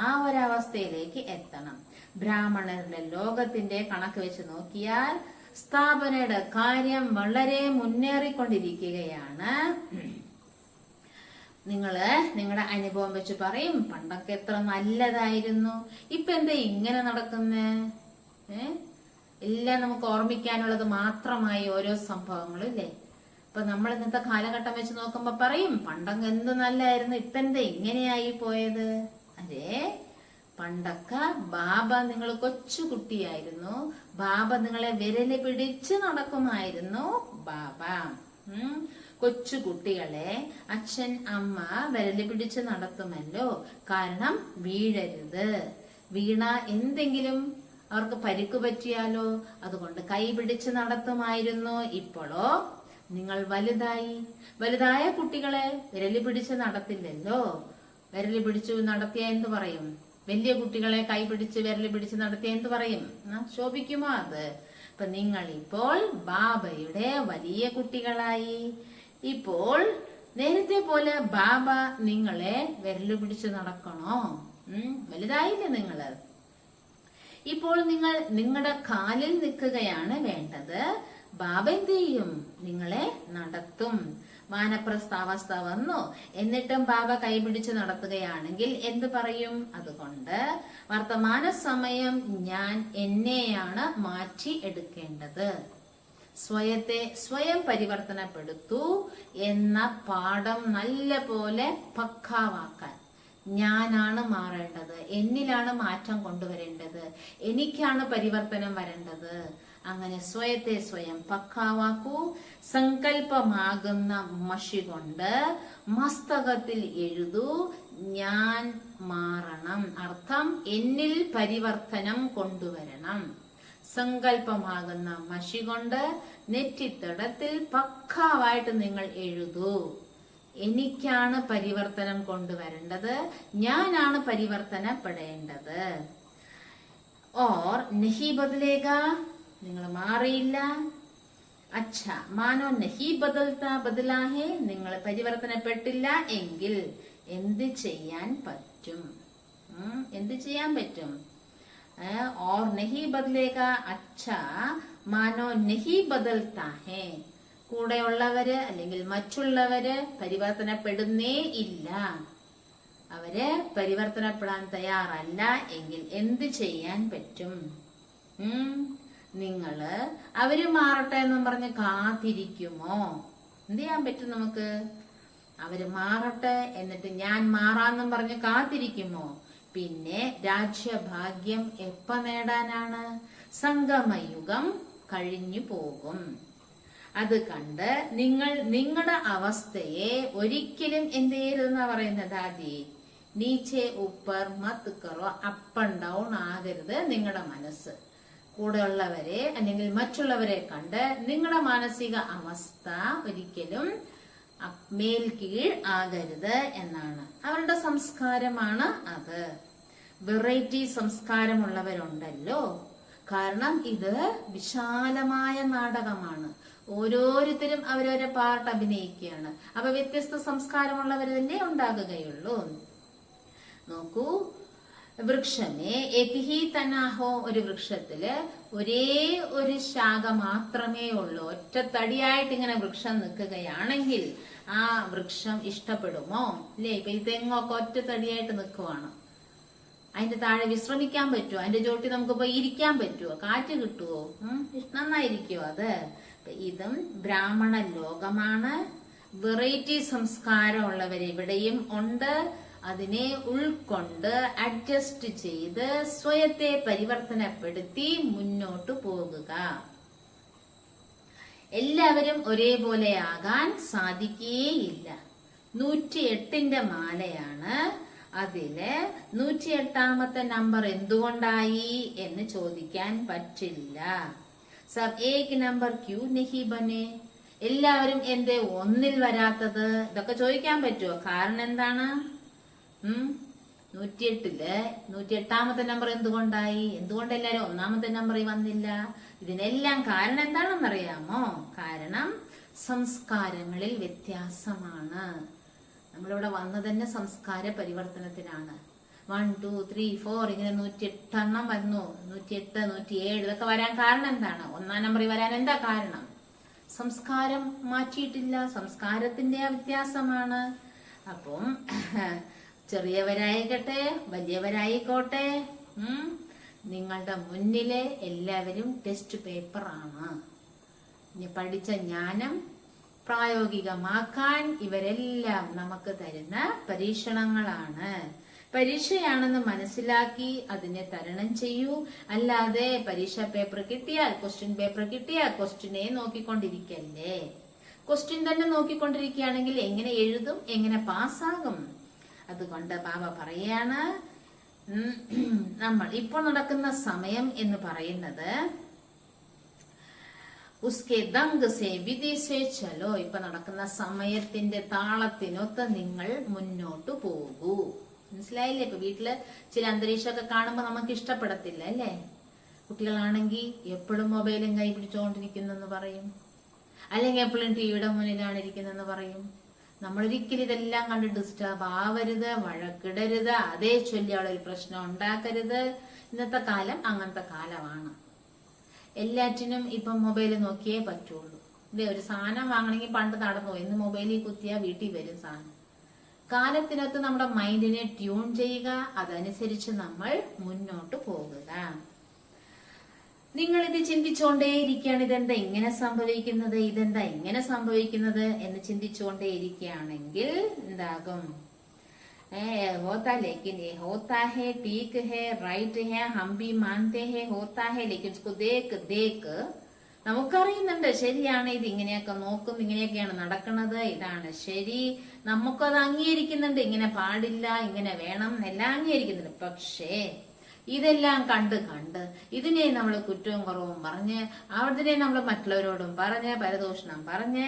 ആ ഒരവസ്ഥയിലേക്ക് എത്തണം. ബ്രാഹ്മണരുടെ ലോകത്തിന്റെ കണക്ക് വെച്ച് നോക്കിയാൽ സ്ഥാപനയുടെ കാര്യം വളരെ മുന്നേറിക്കൊണ്ടിരിക്കുകയാണ്. നിങ്ങളുടെ അനുഭവം വെച്ച് പറയും, പണ്ടൊക്കെ എത്ര നല്ലതായിരുന്നു, ഇപ്പൊ എന്താ ഇങ്ങനെ നടക്കുന്നേ? എല്ലാം നമുക്ക് ഓർമ്മിക്കാനുള്ളത് മാത്രമായി ഓരോ സംഭവങ്ങളും ഇല്ലേ? ഇപ്പൊ നമ്മൾ ഇന്നത്തെ കാലഘട്ടം വെച്ച് നോക്കുമ്പോ പറയും, പണ്ടൊക്കെ എന്ത് നല്ലായിരുന്നു, ഇപ്പൊ എന്താ ഇങ്ങനെയായി പോയത്? അതെ, പണ്ടൊക്കെ ബാബ നിങ്ങൾ കൊച്ചു കുട്ടിയായിരുന്നു, ബാബ നിങ്ങളെ വിരല് പിടിച്ച് നടക്കുമായിരുന്നു. ബാബ കൊച്ചു കുട്ടികളെ അച്ഛൻ അമ്മ വിരല് പിടിച്ച് നടത്തുമല്ലോ. കാരണം വീഴരുത്, വീണ എന്തെങ്കിലും അവർക്ക് പരിക്ക് പറ്റിയാലോ, അതുകൊണ്ട് കൈ പിടിച്ച് നടത്തുമായിരുന്നു. ഇപ്പോഴോ നിങ്ങൾ വലുതായ കുട്ടികളെ വിരല് പിടിച്ച് നടത്തില്ലല്ലോ. വിരല് പിടിച്ചു നടത്തിയ എന്ത് പറയും? വലിയ കുട്ടികളെ കൈ പിടിച്ച് വിരല് പിടിച്ച് നടത്തിയ എന്ത് പറയും? ശോഭിക്കുമോ അത്? അപ്പൊ നിങ്ങൾ ഇപ്പോൾ ബാബയുടെ വലിയ കുട്ടികളായി. ഇപ്പോൾ നേരത്തെ പോലെ ബാബ നിങ്ങളെ വിരല് പിടിച്ച് നടക്കണോ? വലുതായില്ലേ നിങ്ങള്? ഇപ്പോൾ നിങ്ങൾ നിങ്ങളുടെ കാലിൽ നിൽക്കുകയാണ് വേണ്ടത്. ബാബ എന്ത് ചെയ്യും? നിങ്ങളെ നടത്തും. വാനപ്രസ്ഥാവസ്ഥ വന്നു എന്നിട്ടും ബാബ കൈപിടിച്ച് നടത്തുകയാണെങ്കിൽ എന്ത് പറയും? അതുകൊണ്ട് വർത്തമാന സമയം ഞാൻ എന്നെയാണ് മാറ്റി എടുക്കേണ്ടത്. സ്വയത്തെ സ്വയം പരിവർത്തനപ്പെടുത്തൂ എന്ന പാഠം നല്ല പോലെ പക്കാവാക്കാൻ ഞാനാണ് മാറേണ്ടത്, എന്നിലാണ് മാറ്റം കൊണ്ടുവരേണ്ടത്, എനിക്കാണ് പരിവർത്തനം വരേണ്ടത്. അങ്ങനെ സ്വയത്തെ സ്വയം പക്കാവാക്കൂ. സങ്കല്പമാകുന്ന മഷി കൊണ്ട് മസ്തകത്തിൽ എഴുതൂ, ഞാൻ മാറണം. അർത്ഥം, എന്നിൽ പരിവർത്തനം കൊണ്ടുവരണം. സങ്കല്പമാകുന്ന മഷി കൊണ്ട് നെറ്റിത്തടത്തിൽ പക്കാവായിട്ട് നിങ്ങൾ എഴുതൂ, എനിക്കാണ് പരിവർത്തനം കൊണ്ടുവരേണ്ടത്, ഞാനാണ് പരിവർത്തനപ്പെടേണ്ടത്. ഓർ നഹി ബദലേഗ, നിങ്ങൾ മാറിയില്ല. അച്ഛാ മാനോ നഹി ബദലാഹേ, നിങ്ങൾ പരിവർത്തനപ്പെട്ടില്ല എങ്കിൽ എന്ത് ചെയ്യാൻ പറ്റും? എന്ത് ചെയ്യാൻ പറ്റും? ഓർ നഹി ബദലേഗ അച്ഛാ മാനോ നഹി ബദൽത്താ ഹേ, കൂടെയുള്ളവര് അല്ലെങ്കിൽ മറ്റുള്ളവര് പരിവർത്തനപ്പെടുന്നേ ഇല്ല, അവര് പരിവർത്തനപ്പെടാൻ തയ്യാറല്ല എങ്കിൽ എന്ത് ചെയ്യാൻ പറ്റും? നിങ്ങള് അവര് മാറട്ടെ എന്നും പറഞ്ഞ് കാത്തിരിക്കുമോ? എന്ത് ചെയ്യാൻ പറ്റും നമുക്ക്? അവര് മാറട്ടെ എന്നിട്ട് ഞാൻ മാറാന്നും പറഞ്ഞ് കാത്തിരിക്കുമോ? പിന്നെ രാജ്യഭാഗ്യം എപ്പ നേടാനാണ്? സംഗമയുഗം കഴിഞ്ഞു പോകും. അത് കണ്ട് നിങ്ങൾ നിങ്ങളുടെ അവസ്ഥയെ ഒരിക്കലും എന്ത് ചെയ്യരുതെന്നാ പറയുന്നത്? ആദി നീച്ചെ upper Mathu കറോ, up and down ആകരുത് നിങ്ങളുടെ മനസ്സ്. കൂടെയുള്ളവരെ അല്ലെങ്കിൽ മറ്റുള്ളവരെ കണ്ട് നിങ്ങളുടെ മാനസിക അവസ്ഥ ഒരിക്കലും മേൽ കീഴ് ആകരുത് എന്നാണ്. അവരുടെ സംസ്കാരമാണ് അത്. വെറൈറ്റി സംസ്കാരമുള്ളവരുണ്ടല്ലോ. കാരണം ഇത് വിശാലമായ നാടകമാണ്. ഓരോരുത്തരും അവരവരെ പാർട്ട് അഭിനയിക്കുകയാണ്. അപ്പൊ വ്യത്യസ്ത സംസ്കാരമുള്ളവർ തന്നെ ഉണ്ടാകുകയുള്ളൂ. നോക്കൂ, വൃക്ഷമേ ഏക് ഹി തനാ ഹോ, ഒരു വൃക്ഷത്തില് ഒരേ ഒരു ശാഖ മാത്രമേ ഉള്ളൂ, ഒറ്റത്തടിയായിട്ട് ഇങ്ങനെ വൃക്ഷം നിൽക്കുകയാണെങ്കിൽ ആ വൃക്ഷം ഇഷ്ടപ്പെടുമോ? അല്ലേ? ഇപ്പൊ ഈ തെങ്ങൊക്കെ ഒറ്റത്തടിയായിട്ട് നിൽക്കുവാണ്, അതിന്റെ താഴെ വിശ്രമിക്കാൻ പറ്റുമോ? അതിന്റെ ചോട്ടിൽ നമുക്കിപ്പോ ഇരിക്കാൻ പറ്റുമോ? കാറ്റ് കിട്ടുവോ? നന്നായിരിക്കുമോ അത്? ഇതും ബ്രാഹ്മണ ലോകമാണ്. വെറൈറ്റി സംസ്കാരം ഉള്ളവർ ഇവിടെയും ഉണ്ട്. അതിനെ ഉൾക്കൊണ്ട് അഡ്ജസ്റ്റ് ചെയ്ത് സ്വയത്തെ പരിവർത്തനപ്പെടുത്തി മുന്നോട്ട് പോകുക. എല്ലാവരും ഒരേപോലെ ആകാൻ സാധിക്കുകയില്ല. 108ന്റെ മാലയാണ്. അതില് 108ാമത്തെ നമ്പർ എന്തുകൊണ്ടായി എന്ന് ചോദിക്കാൻ പറ്റില്ല. സബ് ഏക് നമ്പർ ക്യൂ നഹി ബനെ, എല്ലാവരും എന്തേ ഒന്നിൽ വരാത്തത്? ഇതൊക്കെ ചോദിക്കാൻ പറ്റുമോ? കാരണം എന്താണ്? 108ല് 108ാമത്തെ നമ്പർ എന്തുകൊണ്ടായി? എന്തുകൊണ്ട് എല്ലാരും ഒന്നാമത്തെ നമ്പറിൽ വന്നില്ല? ഇതിനെല്ലാം കാരണം എന്താണെന്നറിയാമോ? കാരണം സംസ്കാരങ്ങളിൽ വ്യത്യാസമാണ്. നമ്മളിവിടെ വന്നത് തന്നെ സംസ്കാര പരിവർത്തനത്തിനാണ്. 1 2 3 4 ഇങ്ങനെ 108 എണ്ണം വന്നു. 108 107 ഇതൊക്കെ വരാൻ കാരണം എന്താണ്? ഒന്നാം നമ്പറിൽ വരാൻ എന്താ കാരണം? സംസ്കാരം മാറ്റിയിട്ടില്ല, സംസ്കാരത്തിന്റെ വ്യത്യാസമാണ്. അപ്പം ചെറിയവരായിക്കട്ടെ വലിയവരായിക്കോട്ടെ, നിങ്ങളുടെ മുന്നിലെ എല്ലാവരും ടെസ്റ്റ് പേപ്പറാണ്. ഇനി പഠിച്ച ജ്ഞാനം പ്രായോഗികമാക്കാൻ ഇവരെല്ലാം നമുക്ക് തരുന്ന പരീക്ഷണങ്ങളാണ്. പരീക്ഷയാണെന്ന് മനസ്സിലാക്കി അതിനെ തരണം ചെയ്യൂ. അല്ലാതെ പരീക്ഷ പേപ്പർ കിട്ടിയാൽ, ക്വസ്റ്റ്യൻ പേപ്പർ കിട്ടിയാൽ ക്വസ്റ്റ്യനെ നോക്കിക്കൊണ്ടിരിക്കല്ലേ. ക്വസ്റ്റ്യൻ തന്നെ നോക്കിക്കൊണ്ടിരിക്കുകയാണെങ്കിൽ എങ്ങനെ എഴുതും, എങ്ങനെ പാസ്സാകും? അതുകൊണ്ട് ബാബ പറയാണ്, നമ്മൾ ഇപ്പോൾ നടക്കുന്ന സമയം എന്ന് പറയുന്നത് ഉസ്കെ ദംഗ് സേ വിധി സേ ചലോ, ഇപ്പൊ നടക്കുന്ന സമയത്തിന്റെ താളത്തിനൊത്ത് നിങ്ങൾ മുന്നോട്ട് പോകൂ. മനസ്സിലായില്ലേ? ഇപ്പൊ വീട്ടില് ചില അന്തരീക്ഷമൊക്കെ കാണുമ്പോ നമുക്ക് ഇഷ്ടപ്പെടത്തില്ല അല്ലേ? കുട്ടികളാണെങ്കിൽ എപ്പോഴും മൊബൈലും കൈ പിടിച്ചുകൊണ്ടിരിക്കുന്നെന്ന് പറയും, അല്ലെങ്കിൽ എപ്പോഴും ടിവിയുടെ മുന്നിലാണ് ഇരിക്കുന്നെന്ന് പറയും. നമ്മളൊരിക്കലും ഇതെല്ലാം കണ്ട് ഡിസ്റ്റർബ് ആവരുത്, വഴക്കിടരുത്, അതേ ചൊല്ലി അവിടെ ഒരു പ്രശ്നം ഉണ്ടാക്കരുത്. ഇന്നത്തെ കാലം അങ്ങനത്തെ കാലമാണ്. എല്ലാറ്റിനും ഇപ്പം മൊബൈൽ നോക്കിയേ പറ്റുള്ളൂ. ഇതേ ഒരു സാധനം വാങ്ങണമെങ്കിൽ പണ്ട് നടന്നു, ഇന്ന് മൊബൈലിൽ കുത്തിയാ വീട്ടിൽ വരും സാധനം. കാലത്തിനൊത്ത് നമ്മുടെ മൈൻഡിനെ ട്യൂൺ ചെയ്യുക, അതനുസരിച്ച് നമ്മൾ മുന്നോട്ട് പോകുക. നിങ്ങൾ ഇത് ചിന്തിച്ചുകൊണ്ടേയിരിക്കുകയാണ്, ഇതെന്താ ഇങ്ങനെ സംഭവിക്കുന്നത്, ഇതെന്താ ഇങ്ങനെ സംഭവിക്കുന്നത് എന്ന് ചിന്തിച്ചുകൊണ്ടേയിരിക്കുകയാണെങ്കിൽ എന്താകും? होता लेकिन ये होता है, ठीक है, राइट है, हम भी मानते हैं होता है, लेकिन उसको देख देख നമുക്കറിയുന്നുണ്ട് ശരിയാണ്, ഇത് ഇങ്ങനെയൊക്കെ നോക്കും, ഇങ്ങനെയൊക്കെയാണ് നടക്കുന്നത്, ഇതാണ് ശരി, നമുക്കത് അംഗീകരിക്കുന്നുണ്ട്, ഇങ്ങനെ പാടില്ല, ഇങ്ങനെ വേണം എല്ലാം അംഗീകരിക്കുന്നുണ്ട്. പക്ഷേ ഇതെല്ലാം കണ്ട് കണ്ട് ഇതിനെ നമ്മൾ കുറ്റവും കുറവും പറഞ്ഞ്, അതിനെ നമ്മൾ മറ്റുള്ളവരോടും പറഞ്ഞ് പരദൂഷണം പറഞ്ഞ്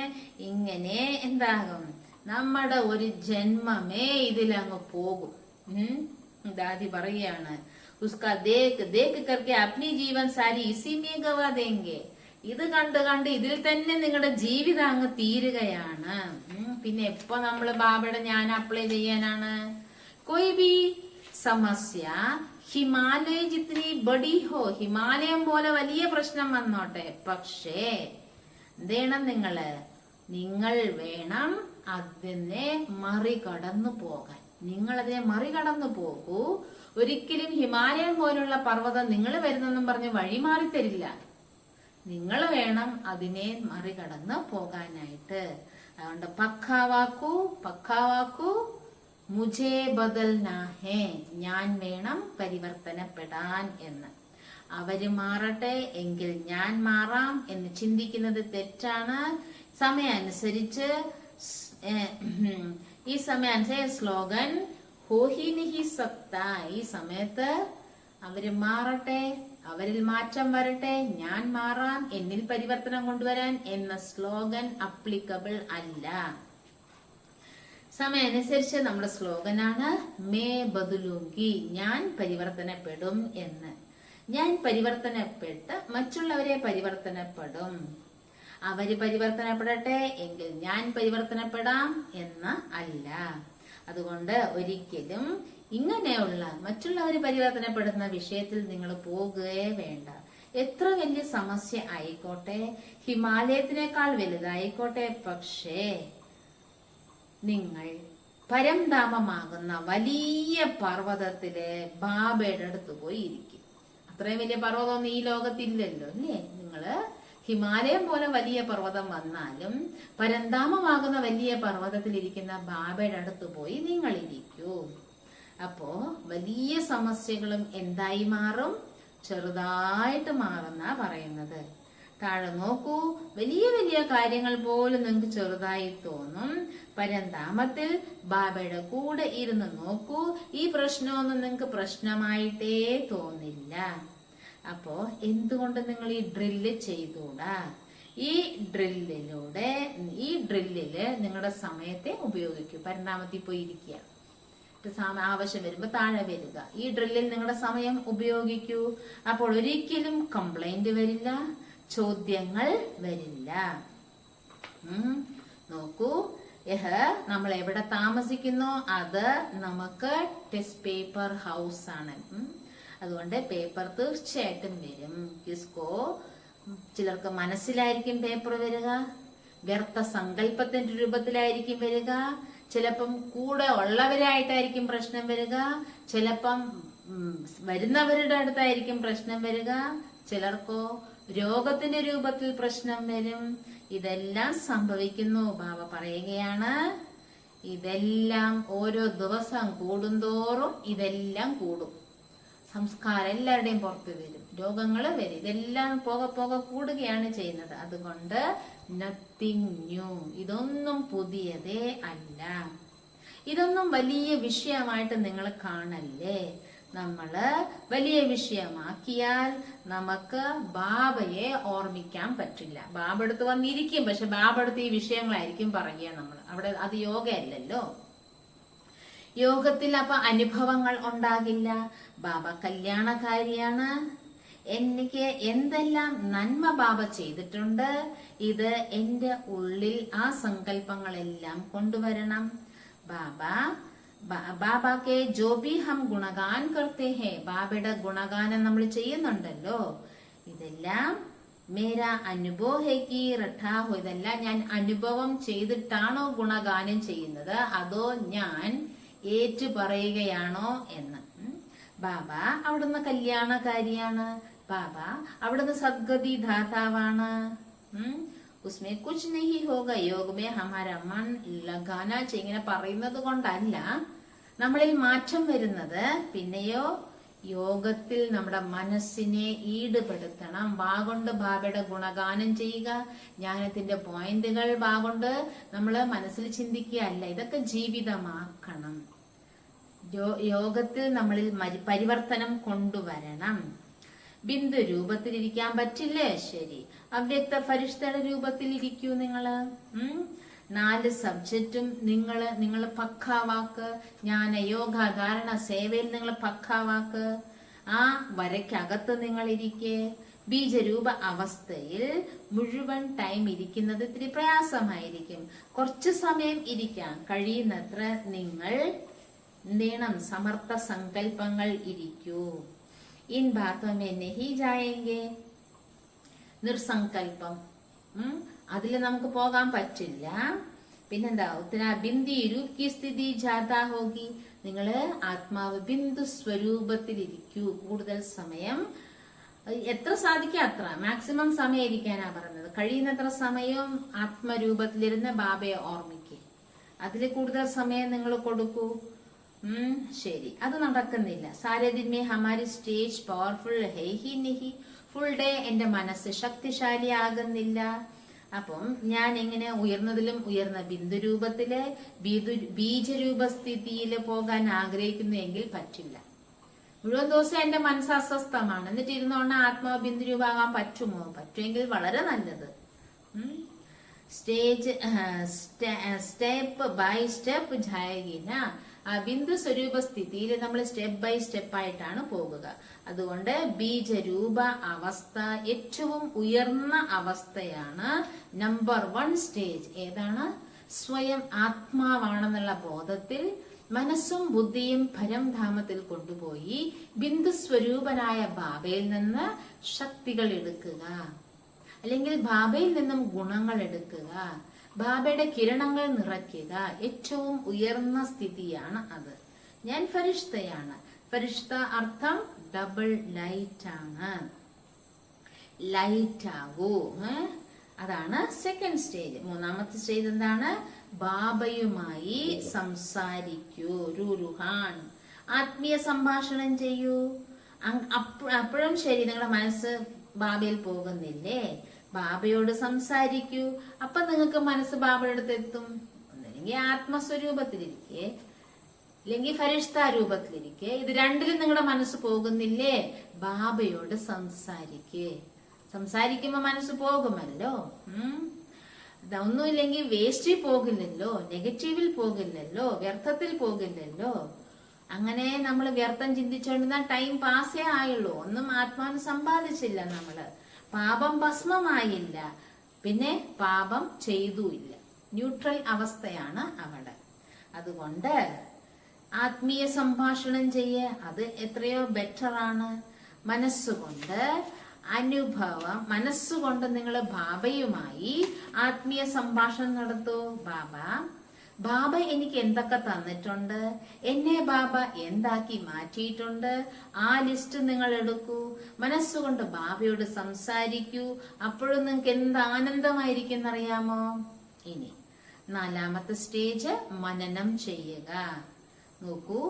ഇങ്ങനെ എന്താകും? നമ്മുടെ ഒരു ജന്മമേ ഇതിലങ്ങ് പോകും. ദാദി പറയാണ്, ഉസ്കാ ദേക്ക് ദേക്ക് കർക്കെ അപ്നി ജീവൻ സാരി ഇസി മേ ഗവാ ദേംഗെ. ഇത് കണ്ട് കണ്ട് ഇതിൽ തന്നെ നിങ്ങളുടെ ജീവിതം അങ്ങ് തീരുകയാണ്. പിന്നെ എപ്പോ നമ്മള് ബാബയുടെ ഞാൻ അപ്ലൈ ചെയ്യാനാണ്? കൊയ് ബി സമസ്യ ഹിമാലയ ജിത്നി ബഡി ഹോ, ഹിമാലയം പോലെ വലിയ പ്രശ്നം വന്നോട്ടെ, പക്ഷേ എന്തേണം നിങ്ങൾ വേണം അതിനെ മറികടന്നു പോകാൻ. നിങ്ങൾ അതിനെ മറികടന്നു പോകൂ. ഒരിക്കലും ഹിമാലയം പോലുള്ള പർവ്വതം നിങ്ങൾ വരുന്നെന്നും പറഞ്ഞ് വഴി മാറി തരില്ല. നിങ്ങൾ വേണം അതിനെ മറികടന്ന് പോകാനായിട്ട്. അതുകൊണ്ട് പക്കാവാക്കൂ മുജേ ബദൽനാ ഹേ, ഞാൻ വേണം പരിവർത്തനപ്പെടാൻ എന്ന്. അവര് മാറട്ടെ എങ്കിൽ ഞാൻ മാറാം എന്ന് ചിന്തിക്കുന്നത് തെറ്റാണ്. സമയമനുസരിച്ച് ഈ സമയമനുസരിച്ച് സ്ലോഗൻ ഹോ ഹി നഹി സക്ത, ഈ സമയത്ത് അവര് മാറട്ടെ, അവരിൽ മാറ്റം വരട്ടെ, ഞാൻ മാറാം, എന്നിൽ പരിവർത്തനം കൊണ്ടുവരാൻ എന്ന സ്ലോഗൻ അപ്ലിക്കബിൾ അല്ല. സമയമനുസരിച്ച് നമ്മുടെ സ്ലോഗനാണ് മേ ബദലൂങ്കി, ഞാൻ പരിവർത്തനപ്പെടും എന്ന്. ഞാൻ പരിവർത്തനപ്പെട്ട് മറ്റുള്ളവരെ പരിവർത്തനപ്പെടും. അവര് പരിവർത്തനപ്പെടട്ടെ എങ്കിൽ ഞാൻ പരിവർത്തനപ്പെടാം എന്ന് അല്ല. അതുകൊണ്ട് ഒരിക്കലും ഇങ്ങനെയുള്ള മറ്റുള്ളവർ പരിവർത്തനപ്പെടുന്ന വിഷയത്തിൽ നിങ്ങൾ പോകുകയേ വേണ്ട. എത്ര വലിയ സമസ്യ ആയിക്കോട്ടെ, ഹിമാലയത്തിനേക്കാൾ വലുതായിക്കോട്ടെ, പക്ഷേ നിങ്ങൾ പരംധാമമാകുന്ന വലിയ പർവ്വതത്തിലെ ബാബയുടെ അടുത്ത് പോയി ഇരിക്കും. അത്രയും വലിയ പർവ്വതമൊന്നും ഈ ലോകത്തില്ലല്ലോ അല്ലേ? നിങ്ങള് ഹിമാലയം പോലെ വലിയ പർവ്വതം വന്നാലും പരന്താമമാകുന്ന വലിയ പർവ്വതത്തിൽ ഇരിക്കുന്ന ബാബയുടെ അടുത്ത് പോയി നിങ്ങൾ ഇരിക്കൂ. അപ്പോ വലിയ സമസ്യകളും എന്തായി മാറും? ചെറുതായിട്ട് മാറുന്ന പറയുന്നത്. താഴെ നോക്കൂ, വലിയ വലിയ കാര്യങ്ങൾ പോലും നിങ്ങൾക്ക് ചെറുതായി തോന്നും. പരന്താമത്തിൽ ബാബയുടെ കൂടെ ഇരുന്ന് നോക്കൂ, ഈ പ്രശ്നമൊന്നും നിങ്ങൾക്ക് പ്രശ്നമായിട്ടേ തോന്നില്ല. അപ്പോ എന്തുകൊണ്ട് നിങ്ങൾ ഈ ഡ്രില്ല് ചെയ്തൂടാ? ഈ ഡ്രില്ലില് നിങ്ങളുടെ സമയത്തെ ഉപയോഗിക്കൂ. പരന്താമത്തിൽ പോയി ഇരിക്കുക, ആവശ്യം വരുമ്പോ താഴെ വരിക. ഈ ഡ്രില്ലിൽ നിങ്ങളുടെ സമയം ഉപയോഗിക്കൂ. അപ്പോൾ ഒരിക്കലും കംപ്ലൈന്റ് വരില്ല, ചോദ്യങ്ങൾ വരില്ല. നോക്കൂ, നമ്മൾ എവിടെ താമസിക്കുന്നോ അത് നമുക്ക് ടെസ്റ്റ് പേപ്പർ ഹൗസ് ആണ്. അതുകൊണ്ട് പേപ്പർ തീർച്ചയായിട്ടും വരും. കിസ്കോ ചിലർക്ക് മനസ്സിലായിരിക്കും പേപ്പർ വരിക, വ്യർത്ഥ സങ്കല്പത്തിന്റെ രൂപത്തിലായിരിക്കും വരിക, ചിലപ്പം കൂടെ ഉള്ളവരായിട്ടായിരിക്കും പ്രശ്നം വരിക, ചിലപ്പം വരുന്നവരുടെ അടുത്തായിരിക്കും പ്രശ്നം വരിക, ചിലർക്കോ രോഗത്തിന്റെ രൂപത്തിൽ പ്രശ്നം വരും. ഇതെല്ലാം സംഭവിക്കുന്നു. ബാബ പറയുകയാണ്, ഇതെല്ലാം ഓരോ ദിവസം കൂടുന്തോറും ഇതെല്ലാം കൂടും. സംസ്കാരം എല്ലാവരുടെയും പുറത്ത് വരും, രോഗങ്ങൾ വരും. ഇതെല്ലാം പോകെ പോകെ കൂടുകയാണ് ചെയ്യുന്നത്. അതുകൊണ്ട് നത്തിങ് ന്യൂ, ഇതൊന്നും പുതിയതേ അല്ല. ഇതൊന്നും വലിയ വിഷയമായിട്ട് നിങ്ങൾ കാണല്ലേ. നമ്മള് വലിയ വിഷയമാക്കിയാൽ നമുക്ക് ബാബയെ ഓർമ്മിക്കാൻ പറ്റില്ല. ബാബ അടുത്ത് വന്നിരിക്കും, പക്ഷെ ബാബ അടുത്ത് ഈ വിഷയങ്ങളായിരിക്കും പറയുക. നമ്മൾ അവിടെ അത് യോഗയല്ലല്ലോ. യോഗത്തിൽ അപ്പൊ അനുഭവങ്ങൾ ഉണ്ടാകില്ല. ബാബ കല്യാണക്കാരിയാണ്. എനിക്ക് എന്തെല്ലാം നന്മ ബാബ ചെയ്തിട്ടുണ്ട്, ഇത് എന്റെ ഉള്ളിൽ ആ സങ്കല്പങ്ങളെല്ലാം കൊണ്ടുവരണം. ബാബാക്കെ ജോ ബി ഹം ഗുണഗാൻ കർത്തേ ഹേ, ബാബയുടെ ഗുണഗാനം നമ്മൾ ചെയ്യുന്നുണ്ടല്ലോ. ഇതെല്ലാം മേരാ അനുഭവ ഹേ കി റഠാ ഹോ, ഇതെല്ലാം ഞാൻ അനുഭവം ചെയ്തിട്ടാണോ ഗുണഗാനം ചെയ്യുന്നത്, അതോ ഞാൻ ഏറ്റു പറയുകയാണോ എന്ന്. ബാബ അവിടുന്ന് കല്യാണക്കാരിയാണ്. ബാബ അവിടുന്ന് സദ്ഗതി ദാതാവാണ്. ഉസ്മേ കുച്ച് നഹി ഹോഗ योग में हमारा मन लगाना चाहिए. ഇങ്ങനെ പറയുന്നത് കൊണ്ടല്ല നമ്മളിൽ മാറ്റം വരുന്നത്. പിന്നെയോ യോഗത്തിൽ നമ്മുടെ മനസ്സിനെ ഈടുപെടുത്തണം. വാഗൊണ്ട് ബാബയുടെ ഗുണഗാനം ചെയ്യുക, ജ്ഞാനത്തിന്റെ പോയിന്റുകൾ വാഗൊണ്ട് നമ്മൾ മനസ്സിൽ ചിന്തിക്കുക അല്ല, ഇതൊക്കെ ജീവിതമാക്കണം. യോഗത്തിൽ നമ്മളിൽ പരിവർത്തനം കൊണ്ടുവരണം. ബിന്ദു രൂപത്തിൽ ഇരിക്കാൻ പറ്റില്ലേ? ശരി, അവ്യക്ത ഫരിഷ്ഠയുടെ രൂപത്തിൽ ഇരിക്കൂ. നിങ്ങള് 4 സബ്ജക്റ്റും നിങ്ങൾ പക്കാവാക്ക്. ജ്ഞാന യോഗ ധാരണ സേവയിൽ നിങ്ങൾ പക്കാവാക്ക്. ആ വരയ്ക്കകത്ത് നിങ്ങൾ ഇരിക്കേ. ബീജരൂപ അവസ്ഥയിൽ മുഴുവൻ ടൈം ഇരിക്കുന്നത് ഇത്തിരി പ്രയാസമായിരിക്കും. കുറച്ചു സമയം ഇരിക്കാം. കഴിയുന്നത്ര നിങ്ങൾ എന്തെയ്യണം? സമർത്ഥ സങ്കല്പങ്ങൾ ഇരിക്കൂ. ഇൻ ബാത്തോമേ നഹി ജായേംഗെ, നിർസങ്കല്പം, അതിൽ നമുക്ക് പോകാൻ പറ്റില്ല. പിന്നെന്താ? ഉത്തര ബിന്ദി രൂപ് കി സ്ഥിതി ജാതാ ഹോഗി, നിങ്ങള് ആത്മാവ് ബിന്ദു സ്വരൂപത്തിലിരിക്കൂ. കൂടുതൽ സമയം എത്ര സാധിക്കുക അത്ര, മാക്സിമം സമയം ഇരിക്കാനാ പറഞ്ഞത്. കഴിയുന്നത്ര സമയം ആത്മരൂപത്തിലിരുന്ന് ബാബയെ ഓർമ്മിക്കുക. അതിൽ കൂടുതൽ സമയം നിങ്ങൾ കൊടുക്കൂ. ശരി, അത് നടക്കുന്നില്ല. സാരേ ദിൻ may Hamari stage powerful hey he നഹി, ഫുൾ ഡേ എന്റെ മനസ്സ് ശക്തിശാലി ആകുന്നില്ല. അപ്പം ഞാൻ എങ്ങനെ ഉയർന്നതിലും ഉയർന്ന ബിന്ദു രൂപത്തില് ബീജരൂപസ്ഥിതിയില് പോകാൻ ആഗ്രഹിക്കുന്നു എങ്കിൽ പറ്റില്ല. മുഴുവൻ ദിവസം എന്റെ മനസ്സ് അസ്വസ്ഥമാണ്. എന്നിട്ട് ഇരുന്നോണ്ട് ആത്മാവ് ബിന്ദു രൂപമാകാൻ പറ്റുമോ? പറ്റുമെങ്കിൽ വളരെ നല്ലത്. സ്റ്റെപ്പ് ബൈ സ്റ്റെപ്പ് ജായകിന, ആ ബിന്ദു സ്വരൂപ സ്ഥിതിയിൽ നമ്മൾ സ്റ്റെപ്പ് ബൈ സ്റ്റെപ്പ് ആയിട്ടാണ് പോകുക. അതുകൊണ്ട് ബീജരൂപ അവസ്ഥ ഏറ്റവും ഉയർന്ന അവസ്ഥയാണ്. നമ്പർ 1 സ്റ്റേജ് ഏതാണ്? സ്വയം ആത്മാവാണെന്നുള്ള ബോധത്തിൽ മനസ്സും ബുദ്ധിയും പരംധാമത്തിൽ കൊണ്ടുപോയി ബിന്ദു സ്വരൂപനായ ബാബയിൽ നിന്ന് ശക്തികൾ എടുക്കുക, അല്ലെങ്കിൽ ബാബയിൽ നിന്നും ഗുണങ്ങൾ എടുക്കുക, ബാബയുടെ കിരണങ്ങൾ നിറയ്ക്കുക. ഏറ്റവും ഉയർന്ന സ്ഥിതിയാണ് അത്. ഞാൻ ഫരിഷ്തയാണ്. ഫരിഷ്ത അർത്ഥം ഡബിൾ ലൈറ്റ് ആണ്. ലൈറ്റ് ആകൂ. അതാണ് സെക്കൻഡ് സ്റ്റേജ്. മൂന്നാമത്തെ സ്റ്റേജ് എന്താണ്? ബാബയുമായി സംസാരിക്കൂ. രുഹാൻ ആത്മീയ സംഭാഷണം ചെയ്യൂ. അപ്പോഴും ശരി, നിങ്ങളുടെ മനസ്സ് ബാബയിൽ പോകുന്നില്ലേ, ബാബയോട് സംസാരിക്കൂ. അപ്പൊ നിങ്ങൾക്ക് മനസ്സ് ബാബയുടെ അടുത്ത് എത്തും. ഒന്നെങ്കിൽ ആത്മസ്വരൂപത്തിലിരിക്കെ, അല്ലെങ്കിൽ ഫരിഷ്ത രൂപത്തിലിരിക്കെ. ഇത് രണ്ടിലും നിങ്ങളുടെ മനസ്സ് പോകുന്നില്ലേ, ബാബയോട് സംസാരിക്കേ. സംസാരിക്കുമ്പോ മനസ്സ് പോകുമല്ലോ. ഒന്നുമില്ലെങ്കിൽ വേസ്റ്റിൽ പോകില്ലല്ലോ, നെഗറ്റീവിൽ പോകില്ലല്ലോ, വ്യർത്ഥത്തിൽ പോകില്ലല്ലോ. അങ്ങനെ നമ്മൾ വ്യർത്ഥം ചിന്തിച്ചോണ്ടിരുന്ന ടൈം പാസേ ആയുള്ളൂ. ഒന്നും ആത്മാവിന് സമ്പാദിച്ചില്ല നമ്മള്. പാപം ഭസ്മമായില്ല, പിന്നെ പാപം ചെയ്തുമില്ല. ന്യൂട്രൽ അവസ്ഥയാണ് അവിടെ. അതുകൊണ്ട് ആത്മീയ സംഭാഷണം ചെയ്യേ, അത് എത്രയോ ബെറ്റർ ആണ്. മനസ്സുകൊണ്ട് അനുഭവം, മനസ്സുകൊണ്ട് നിങ്ങൾ ബാബയുമായി ആത്മീയ സംഭാഷണം നടത്തൂ. ബാബ എനിക്ക് എന്തൊക്കെ തന്നിട്ടുണ്ട്, എന്നെ ബാബ എന്താക്കി മാറ്റിയിട്ടുണ്ട്, ആ ലിസ്റ്റ് നിങ്ങൾ എടുക്കൂ. മനസ്സുകൊണ്ട് ബാബയോട് സംസാരിക്കൂ. അപ്പോഴും നിങ്ങൾക്ക് എന്ത് ആനന്ദമായിരിക്കും എന്നറിയാമോ? ഇനി നാലാമത്തെ സ്റ്റേജ് മനനം ചെയ്യുക. നോക്കൂ,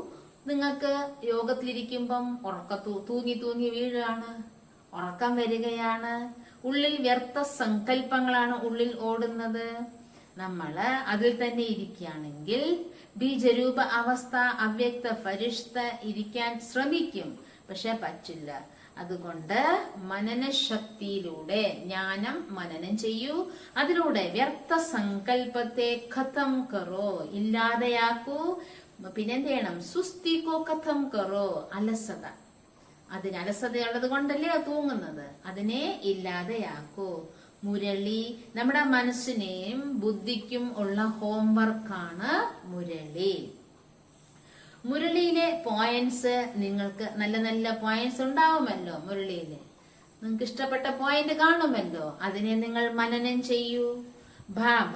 നിങ്ങൾക്ക് യോഗത്തിലിരിക്കുമ്പം തൂങ്ങി വീഴുകയാണ്, ഉറക്കം വരികയാണ്, ഉള്ളിൽ വ്യർത്ഥ സങ്കല്പങ്ങളാണ് ഉള്ളിൽ ഓടുന്നത്. നമ്മള് അതിൽ തന്നെ ഇരിക്കുകയാണെങ്കിൽ ബീജരൂപ അവസ്ഥ, അവ്യക്ത ഫരിഷ്ത ഇരിക്കാൻ ശ്രമിക്കും, പക്ഷെ പറ്റില്ല. അതുകൊണ്ട് മനനശക്തിയിലൂടെ ജ്ഞാനം മനനം ചെയ്യൂ. അതിലൂടെ വ്യർത്ഥ സങ്കല്പത്തെ ഖത്തം കറോ, ഇല്ലാതെയാക്കൂ. പിന്നെന്ത് ചെയ്യണം? സുസ്തിക്കോ ഖത്തം കറോ, അലസത. അതിന് അലസതയുള്ളത് കൊണ്ടല്ലേ തൂങ്ങുന്നത്, അതിനെ ഇല്ലാതെയാക്കൂ. മുരളി നമ്മുടെ മനസ്സിനെയും ബുദ്ധിക്കും ഉള്ള ഹോംവർക്കാണ് മുരളി. മുരളിയിലെ പോയിന്റ്സ്, നിങ്ങൾക്ക് നല്ല നല്ല പോയിന്റ്സ് ഉണ്ടാവുമല്ലോ. മുരളിയില് നിങ്ങൾക്ക് ഇഷ്ടപ്പെട്ട പോയിന്റ് കാണുമല്ലോ, അതിനെ നിങ്ങൾ മനനം ചെയ്യൂ. ബാബ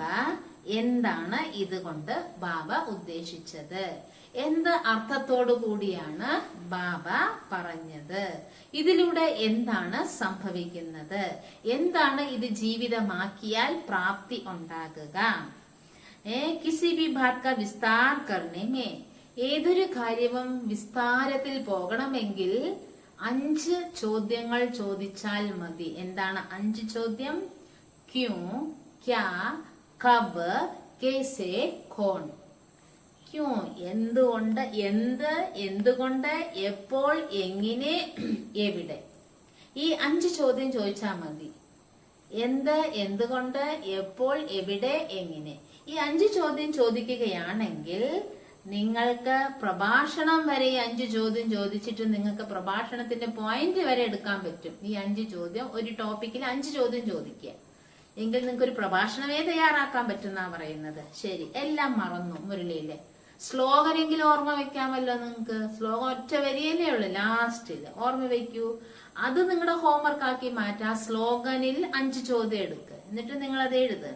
എന്താണ് ഇതുകൊണ്ട് ബാബ ഉദ്ദേശിച്ചത്, എന്ത് അർത്ഥത്തോടു കൂടിയാണ് ബാബ പറഞ്ഞത്, ഇതിലൂടെ എന്താണ് സംഭവിക്കുന്നത്, എന്താണ് ഇത് ജീവിതമാക്കിയാൽ പ്രാപ്തി ഉണ്ടാകുക. കിസി ഭി ബാത് കാ വിസ്താർ കർനെ മേ, ഏതൊരു കാര്യവും വിസ്താരത്തിൽ പോകണമെങ്കിൽ 5 ചോദ്യങ്ങൾ ചോദിച്ചാൽ മതി. എന്താണ് 5 ചോദ്യം? ക്യൂ, ക്യാ, കബ്, കേസെ, കോൺ. ക്യൂ എന്തുകൊണ്ട്, എന്തുകൊണ്ട്, എപ്പോൾ, എങ്ങനെ, എവിടെ. ഈ 5 ചോദ്യം ചോദിച്ചാൽ മതി. എന്തുകൊണ്ട്, എപ്പോൾ, എവിടെ, എങ്ങനെ. ഈ 5 ചോദ്യം ചോദിക്കുകയാണെങ്കിൽ നിങ്ങൾക്ക് പ്രഭാഷണം വരെ 5 ചോദ്യം ചോദിച്ചിട്ട് നിങ്ങൾക്ക് പ്രഭാഷണത്തിന്റെ പോയിന്റ് വരെ എടുക്കാൻ പറ്റും. ഈ 5 ചോദ്യം, ഒരു ടോപ്പിക്കിൽ 5 ചോദ്യം ചോദിക്കുക എങ്കിൽ നിങ്ങൾക്ക് ഒരു പ്രഭാഷണമേ തയ്യാറാക്കാൻ പറ്റുന്നാ പറയുന്നത്. ശരി, എല്ലാം മറന്നു. മുരളിയിലെ സ്ലോഗനെങ്കിലും ഓർമ്മ വെക്കാമല്ലോ നിങ്ങൾക്ക്. സ്ലോഗൻ ഒറ്റ വരിയല്ലേ ഉള്ളു, ലാസ്റ്റില് ഓർമ്മ വെക്കൂ. അത് നിങ്ങളുടെ ഹോംവർക്ക് ആക്കി മാറ്റാം. സ്ലോഗനിൽ 5 ചോദ്യം എടുക്കുക, എന്നിട്ട് നിങ്ങൾ അത് എഴുതുക.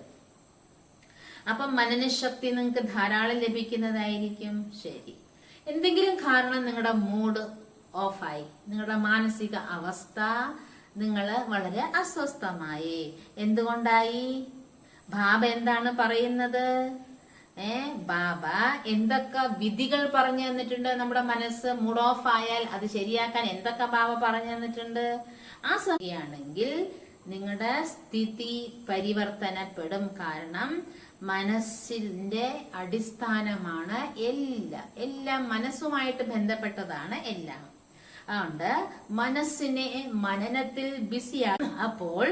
അപ്പം മനനശക്തി നിങ്ങൾക്ക് ധാരാളം ലഭിക്കുന്നതായിരിക്കും. ശരി, എന്തെങ്കിലും കാരണം നിങ്ങളുടെ മൂഡ് ഓഫായി, നിങ്ങളുടെ മാനസിക അവസ്ഥ നിങ്ങൾ വളരെ അസ്വസ്ഥമായി. എന്തുകൊണ്ടായി? ബാബ എന്താണ് പറയുന്നത്? ബാബ എന്തൊക്കെ വിധികൾ പറഞ്ഞു തന്നിട്ടുണ്ട്? നമ്മുടെ മനസ്സ് മൂഡ് ഓഫ് ആയാൽ അത് ശരിയാക്കാൻ എന്തൊക്കെ ബാബ പറഞ്ഞു തന്നിട്ടുണ്ട്? ആ സമയമാണെങ്കിൽ നിങ്ങളുടെ സ്ഥിതി പരിവർത്തനപ്പെടും. കാരണം മനസ്സിന്റെ അടിസ്ഥാനമാണ് എല്ലാം മനസ്സുമായിട്ട് ബന്ധപ്പെട്ടതാണ് എല്ലാം. അതുകൊണ്ട് മനസ്സിനെ മനനത്തിൽ ബിസിയാണ്. അപ്പോൾ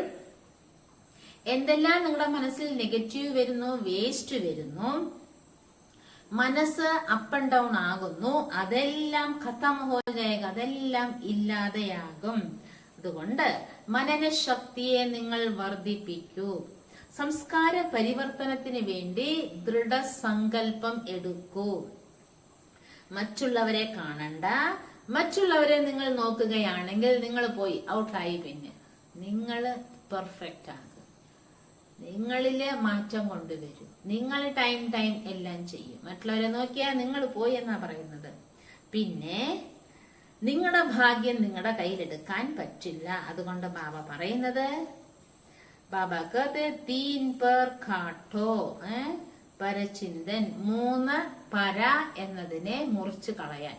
എന്തെല്ലാം നിങ്ങളുടെ മനസ്സിൽ നെഗറ്റീവ് വരുന്നു, വേസ്റ്റ് വരുന്നു, മനസ്സ് അപ്പ് ആൻഡ് ഡൗൺ ആകുന്നു, അതെല്ലാം ഖത്തം ഹോ ജായേഗ, അതെല്ലാം ഇല്ലാതെയാകും. അതുകൊണ്ട് മനനശക്തിയെ നിങ്ങൾ വർദ്ധിപ്പിക്കൂ. സംസ്കാര പരിവർത്തനത്തിന് വേണ്ടി ദൃഢസങ്കല്പം എടുക്കൂ. മറ്റുള്ളവരെ കാണണ്ട. മറ്റുള്ളവരെ നിങ്ങൾ നോക്കുകയാണെങ്കിൽ നിങ്ങൾ പോയി ഔട്ടായി. പിന്നെ നിങ്ങൾ പെർഫെക്റ്റ് ആകും. നിങ്ങളില് മാറ്റം കൊണ്ടുവരും. നിങ്ങൾ ടൈം എല്ലാം ചെയ്യും. മറ്റുള്ളവരെ നോക്കിയാൽ നിങ്ങൾ പോയി എന്നാ പറയുന്നത്. പിന്നെ നിങ്ങളുടെ ഭാഗ്യം നിങ്ങളുടെ കയ്യിലെടുക്കാൻ പറ്റില്ല. അതുകൊണ്ട് ബാബ പറയുന്നത്, ബാബ कहते 3 पर काटो പരചിന്തൻ. 3 പര എന്നതിനെ മുറിച്ചു കളയാൻ.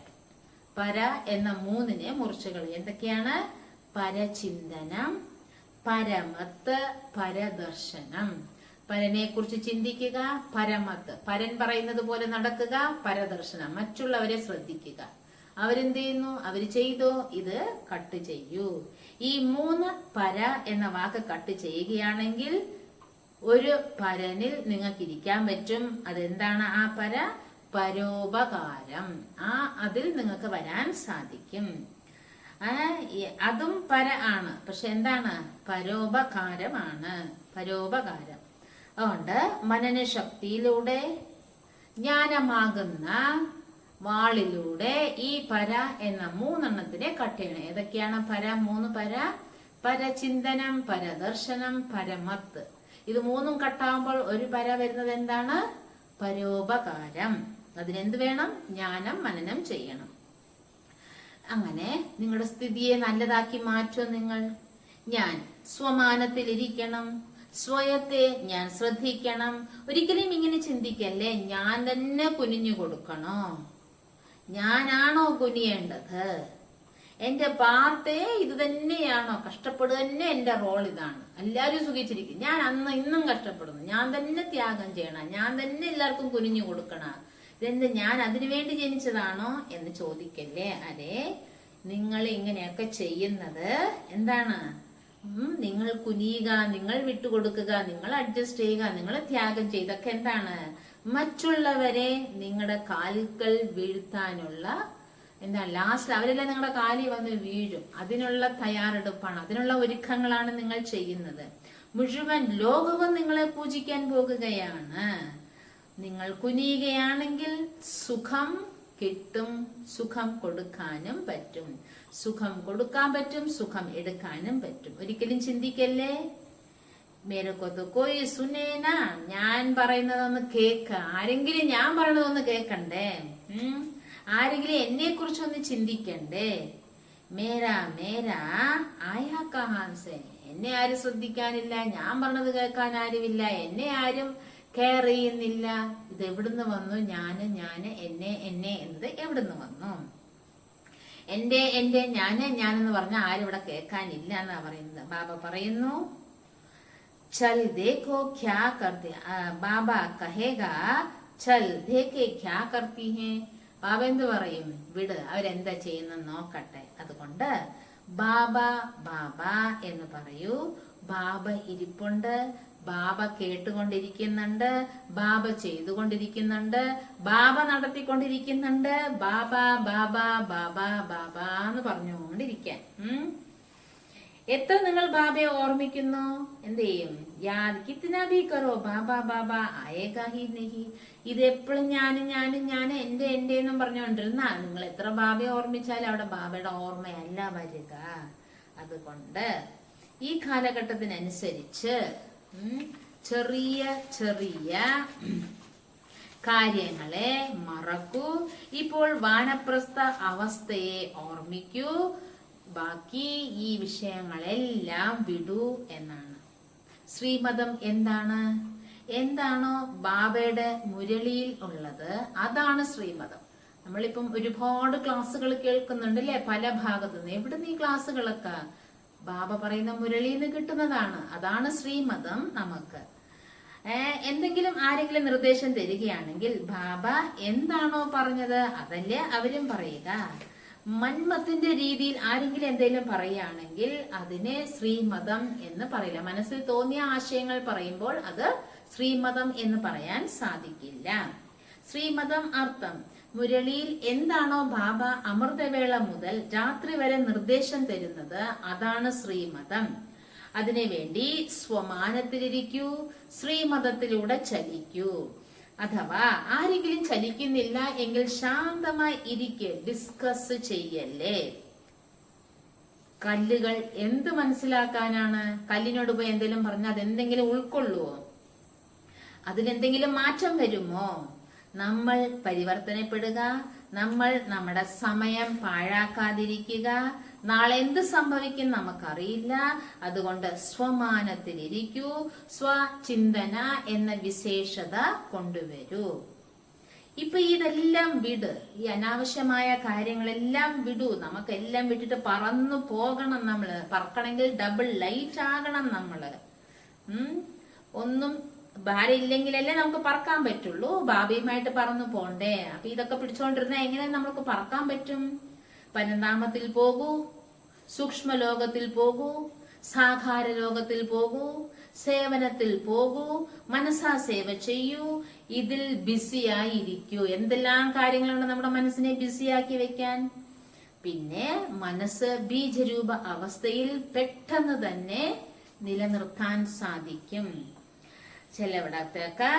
പര എന്ന 3നെ മുറിച്ചു കളയാൻ. എന്തൊക്കെയാണ്? പരചിന്തനം, പരമത്ത്, പരദർശനം. പരനെ കുറിച്ച് ചിന്തിക്കുക, പരമത്ത് പരൻ പറയുന്നത് പോലെ നടക്കുക, പരദർശനം മറ്റുള്ളവരെ ശ്രദ്ധിക്കുക. അവരെന്ത് ചെയ്യുന്നു? അവര് ചെയ്തോ, ഇത് കട്ട് ചെയ്യൂ. ഈ 3 പര എന്ന വാക്ക് കട്ട് ചെയ്യുകയാണെങ്കിൽ ഒരു പരനിൽ നിങ്ങൾക്ക് ഇരിക്കാൻ പറ്റും. അതെന്താണ് ആ പര? പരോപകാരം. അതിൽ നിങ്ങൾക്ക് വരാൻ സാധിക്കും. അതും പര ആണ്, പക്ഷെ എന്താണ്? പരോപകാരമാണ്. പരോപകാരം. അതുകൊണ്ട് മനനശക്തിയിലൂടെ, ജ്ഞാനമാകുന്ന വാളിലൂടെ ഈ പര എന്ന 3 കട്ട് ചെയ്യണം. ഏതൊക്കെയാണ് പര? 3 പര: പരചിന്തനം, പരദർശനം, പരമത്ത്. ഇത് 3 കട്ടാകുമ്പോൾ ഒരു പര വരുന്നത് എന്താണ്? പരോപകാരം. അതിനെന്ത് വേണം? ജ്ഞാനം മനനം ചെയ്യണം. അങ്ങനെ നിങ്ങളുടെ സ്ഥിതിയെ നല്ലതാക്കി മാറ്റോ നിങ്ങൾ. ഞാൻ സ്വമാനത്തിലിരിക്കണം, സ്വയത്തെ ഞാൻ ശ്രദ്ധിക്കണം. ഒരിക്കലും ഇങ്ങനെ ചിന്തിക്കല്ലേ, ഞാൻ തന്നെ കുനിഞ്ഞു കൊടുക്കണോ, ഞാനാണോ കുനിയേണ്ടത്, എന്റെ പാർട്ടേ ഇത് തന്നെയാണോ, കഷ്ടപ്പെടുക തന്നെ എന്റെ റോൾ ഇതാണ്, എല്ലാരും സുഖിച്ചിരിക്കും, ഞാൻ ഇന്നും കഷ്ടപ്പെടുന്നു, ഞാൻ തന്നെ ത്യാഗം ചെയ്യണം, ഞാൻ തന്നെ എല്ലാവർക്കും കുനിഞ്ഞു കൊടുക്കണം, ഇതെന്ത് ഞാൻ അതിനു വേണ്ടി ജനിച്ചതാണോ എന്ന് ചോദിക്കല്ലേ. അരെ, നിങ്ങൾ ഇങ്ങനെയൊക്കെ ചെയ്യുന്നത് എന്താണ്? നിങ്ങൾ കുനിയുക, നിങ്ങൾ വിട്ടുകൊടുക്കുക, നിങ്ങൾ അഡ്ജസ്റ്റ് ചെയ്യുക, നിങ്ങൾ ത്യാഗം ചെയ്തൊക്കെ എന്താണ്? മറ്റുള്ളവരെ നിങ്ങളുടെ കാൽക്കൽ വീഴ്ത്താനുള്ള ലാസ്റ്റ് അവരെല്ലാം നിങ്ങളുടെ കാലിൽ വന്ന് വീഴും. അതിനുള്ള തയ്യാറെടുപ്പാണ്, അതിനുള്ള ഒരുക്കങ്ങളാണ് നിങ്ങൾ ചെയ്യുന്നത്. മുഴുവൻ ലോകവും നിങ്ങളെ പൂജിക്കാൻ പോകുകയാണ്. നിങ്ങൾ കുനിയുകയാണെങ്കിൽ സുഖം കിട്ടും, സുഖം കൊടുക്കാനും പറ്റും, സുഖം കൊടുക്കാൻ പറ്റും, സുഖം എടുക്കാനും പറ്റും. ഒരിക്കലും ചിന്തിക്കല്ലേ, മേരക്കൊത്ത് കോയി സുനേന, ഞാൻ പറയുന്നതൊന്ന് കേക്ക, ആരെങ്കിലും ഞാൻ പറയണതൊന്ന് കേക്കണ്ടേ, ആരെങ്കിലും എന്നെ കുറിച്ചൊന്ന് ചിന്തിക്കണ്ടേ. മേരാ മേരാ ആയാ കഹാൻസെ, എന്നെ ആരും ശ്രദ്ധിക്കാനില്ല, ഞാൻ പറഞ്ഞത് കേൾക്കാൻ ആരുമില്ല, എന്നെ ആരും കെയർ ചെയ്യുന്നില്ല. ഇത് എവിടുന്ന് വന്നു? ഞാന് എന്നെ എന്നത് എവിടുന്ന് വന്നു? എന്റെ ഞാനെന്ന് പറഞ്ഞ ആരും ഇവിടെ കേൾക്കാനില്ല എന്നാ പറയുന്നത്. ബാബ പറയുന്നു, ചൽ ദേഖോ ക്യാ കർത്തി, ബാബ കഹേഗാ ചൽ ദേഖേ ക്യാ കർത്തി ഹേ. ബാബ എന്ത് പറയും? വിട്, അവരെന്താ ചെയ്യുന്ന നോക്കട്ടെ. അതുകൊണ്ട് ബാബ ബാബ എന്ന് പറയൂ. ബാബ ഇരിപ്പുണ്ട്, ബാബ കേട്ടുകൊണ്ടിരിക്കുന്നുണ്ട്, ബാബ ചെയ്തുകൊണ്ടിരിക്കുന്നുണ്ട്, ബാബ നടത്തിക്കൊണ്ടിരിക്കുന്നുണ്ട്. ബാബ ബാബ ബാബ ബാബ എന്ന് പറഞ്ഞുകൊണ്ടിരിക്കാൻ. എത്ര നിങ്ങൾ ബാബയെ ഓർമ്മിക്കുന്നു, എന്ത് ചെയ്യും? യാദ് കിത്നാ ഭീ കറോ ബാബ ബാബ ആയേഗാ ഹി നഹി. ഇത് എപ്പോഴും ഞാൻ എന്റെ എന്നും പറഞ്ഞുകൊണ്ടിരുന്ന നിങ്ങൾ എത്ര ബാബയെ ഓർമ്മിച്ചാലും അവിടെ ബാബയുടെ ഓർമ്മയല്ല വരിക. അതുകൊണ്ട് ഈ കാലഘട്ടത്തിനനുസരിച്ച് ചെറിയ ചെറിയ കാര്യങ്ങളെ മറക്കൂ. ഇപ്പോൾ വാനപ്രസ്ഥ അവസ്ഥയെ ഓർമ്മിക്കൂ, ബാക്കി ഈ വിഷയങ്ങളെല്ലാം വിടൂ എന്നാണ്. ശ്രീമതം എന്താണ്? എന്താണോ ബാബയുടെ മുരളിയിൽ ഉള്ളത് അതാണ് ശ്രീമതം. നമ്മളിപ്പം ഒരുപാട് ക്ലാസ്സുകൾ കേൾക്കുന്നുണ്ട് അല്ലെ, പല ഭാഗത്തുനിന്ന്. എവിടുന്ന് ഈ ക്ലാസ്സുകളൊക്കെ? ബാബ പറയുന്ന മുരളിയിൽ നിന്ന് കിട്ടുന്നതാണ്. അതാണ് ശ്രീമതം. നമുക്ക് എന്തെങ്കിലും ആരെങ്കിലും നിർദ്ദേശം തരികയാണെങ്കിൽ ബാബ എന്താണോ പറഞ്ഞത് അതല്ലേ അവരും പറയുക. മന്മത്തിന്റെ രീതിയിൽ ആരെങ്കിലും എന്തെങ്കിലും പറയുകയാണെങ്കിൽ അതിനെ ശ്രീമതം എന്ന് പറയില്ല. മനസ്സിൽ തോന്നിയ ആശയങ്ങൾ പറയുമ്പോൾ അത് ശ്രീമതം എന്ന് പറയാൻ സാധിക്കില്ല. ശ്രീമതം അർത്ഥം മുരളിയിൽ എന്താണോ ബാബ അമൃതവേള മുതൽ രാത്രി വരെ നിർദ്ദേശം തരുന്നത് അതാണ് ശ്രീമതം. അതിനുവേണ്ടി സ്വമാനത്തിലിരിക്കൂ, ശ്രീമതത്തിലൂടെ ചലിക്കൂ. അഥവാ ആരെങ്കിലും ചലിക്കുന്നില്ല എങ്കിൽ ശാന്തമായി ഇരിക്കെ, ഡിസ്കസ് ചെയ്യല്ലേ. കല്ലുകൾ എന്ത് മനസ്സിലാക്കാനാണ്? കല്ലിനോട് പോയി എന്തെങ്കിലും പറഞ്ഞാൽ അതെന്തെങ്കിലും ഉൾക്കൊള്ളുവോ? അതിലെന്തെങ്കിലും മാറ്റം വരുമോ? നമ്മൾ പരിവർത്തനപ്പെടുക, നമ്മൾ നമ്മുടെ സമയം പാഴാക്കാതിരിക്കുക. നാളെ എന്ത് സംഭവിക്കും നമുക്കറിയില്ല. അതുകൊണ്ട് സ്വമാനത്തിലിരിക്കൂ, സ്വചിന്തന എന്ന വിശേഷത കൊണ്ടുവരൂ. ഇപ്പൊ ഇതെല്ലാം വിട്, ഈ അനാവശ്യമായ കാര്യങ്ങളെല്ലാം വിടൂ. നമുക്കെല്ലാം വിട്ടിട്ട് പറന്നു പോകണം. നമ്മള് പറക്കണമെങ്കിൽ ഡബിൾ ലൈറ്റ് ആകണം നമ്മള്. ഒന്നും ഭാര്യ ഇല്ലെങ്കിലല്ലേ നമുക്ക് പറക്കാൻ പറ്റുള്ളൂ. ബാബയുമായിട്ട് പറന്നു പോണ്ടേ? അപ്പൊ ഇതൊക്കെ പിടിച്ചോണ്ടിരുന്ന എങ്ങനെ നമുക്ക് പറക്കാൻ പറ്റും? പരിണാമത്തിൽ പോകൂ, സൂക്ഷ്മ ലോകത്തിൽ പോകൂ, സാകാര ലോകത്തിൽ പോകൂ, സേവനത്തിൽ പോകൂ, മനസ്സാ സേവ ചെയ്യൂ, ഇതിൽ ബിസിയായിരിക്കൂ. എന്തെല്ലാം കാര്യങ്ങളുണ്ട് നമ്മുടെ മനസ്സിനെ ബിസിയാക്കി വെക്കാൻ. പിന്നെ മനസ്സ് ബീജരൂപ അവസ്ഥയിൽ പെട്ടെന്ന് തന്നെ നിലനിർത്താൻ സാധിക്കും. ചിലവിടത്തൊക്കെ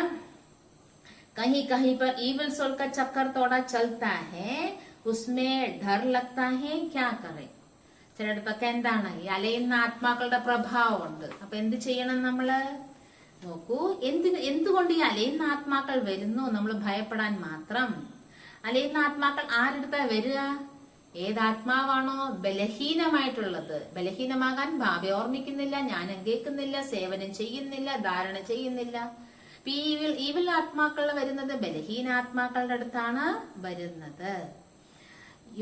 कहीं कहीं पर ईविल सोल का चक्कर थोड़ा चलता है, उसमें डर लगता है, क्या करे? ചിലയിടത്തൊക്കെ എന്താണ് ഈ അലയുന്ന ആത്മാക്കളുടെ പ്രഭാവമുണ്ട്. അപ്പൊ എന്ത് ചെയ്യണം നമ്മള്? നോക്കൂ, എന്തുകൊണ്ട് ഈ അലയുന്ന ആത്മാക്കൾ വരുന്നു? നമ്മൾ ഭയപ്പെടാൻ മാത്രം. അലയുന്ന ആത്മാക്കൾ ആരെടുത്താ വരിക? ഏതാത്മാവാണോ ബലഹീനമായിട്ടുള്ളത്, ബലഹീനമാകാൻ ഭാവി ഓർമ്മിക്കുന്നില്ല, ജ്ഞാനം കേൾക്കുന്നില്ല, സേവനം ചെയ്യുന്നില്ല, ധാരണ ചെയ്യുന്നില്ല. ഈവിൽ ആത്മാക്കൾ വരുന്നത് ബലഹീനാത്മാക്കളുടെ അടുത്താണ് വരുന്നത്.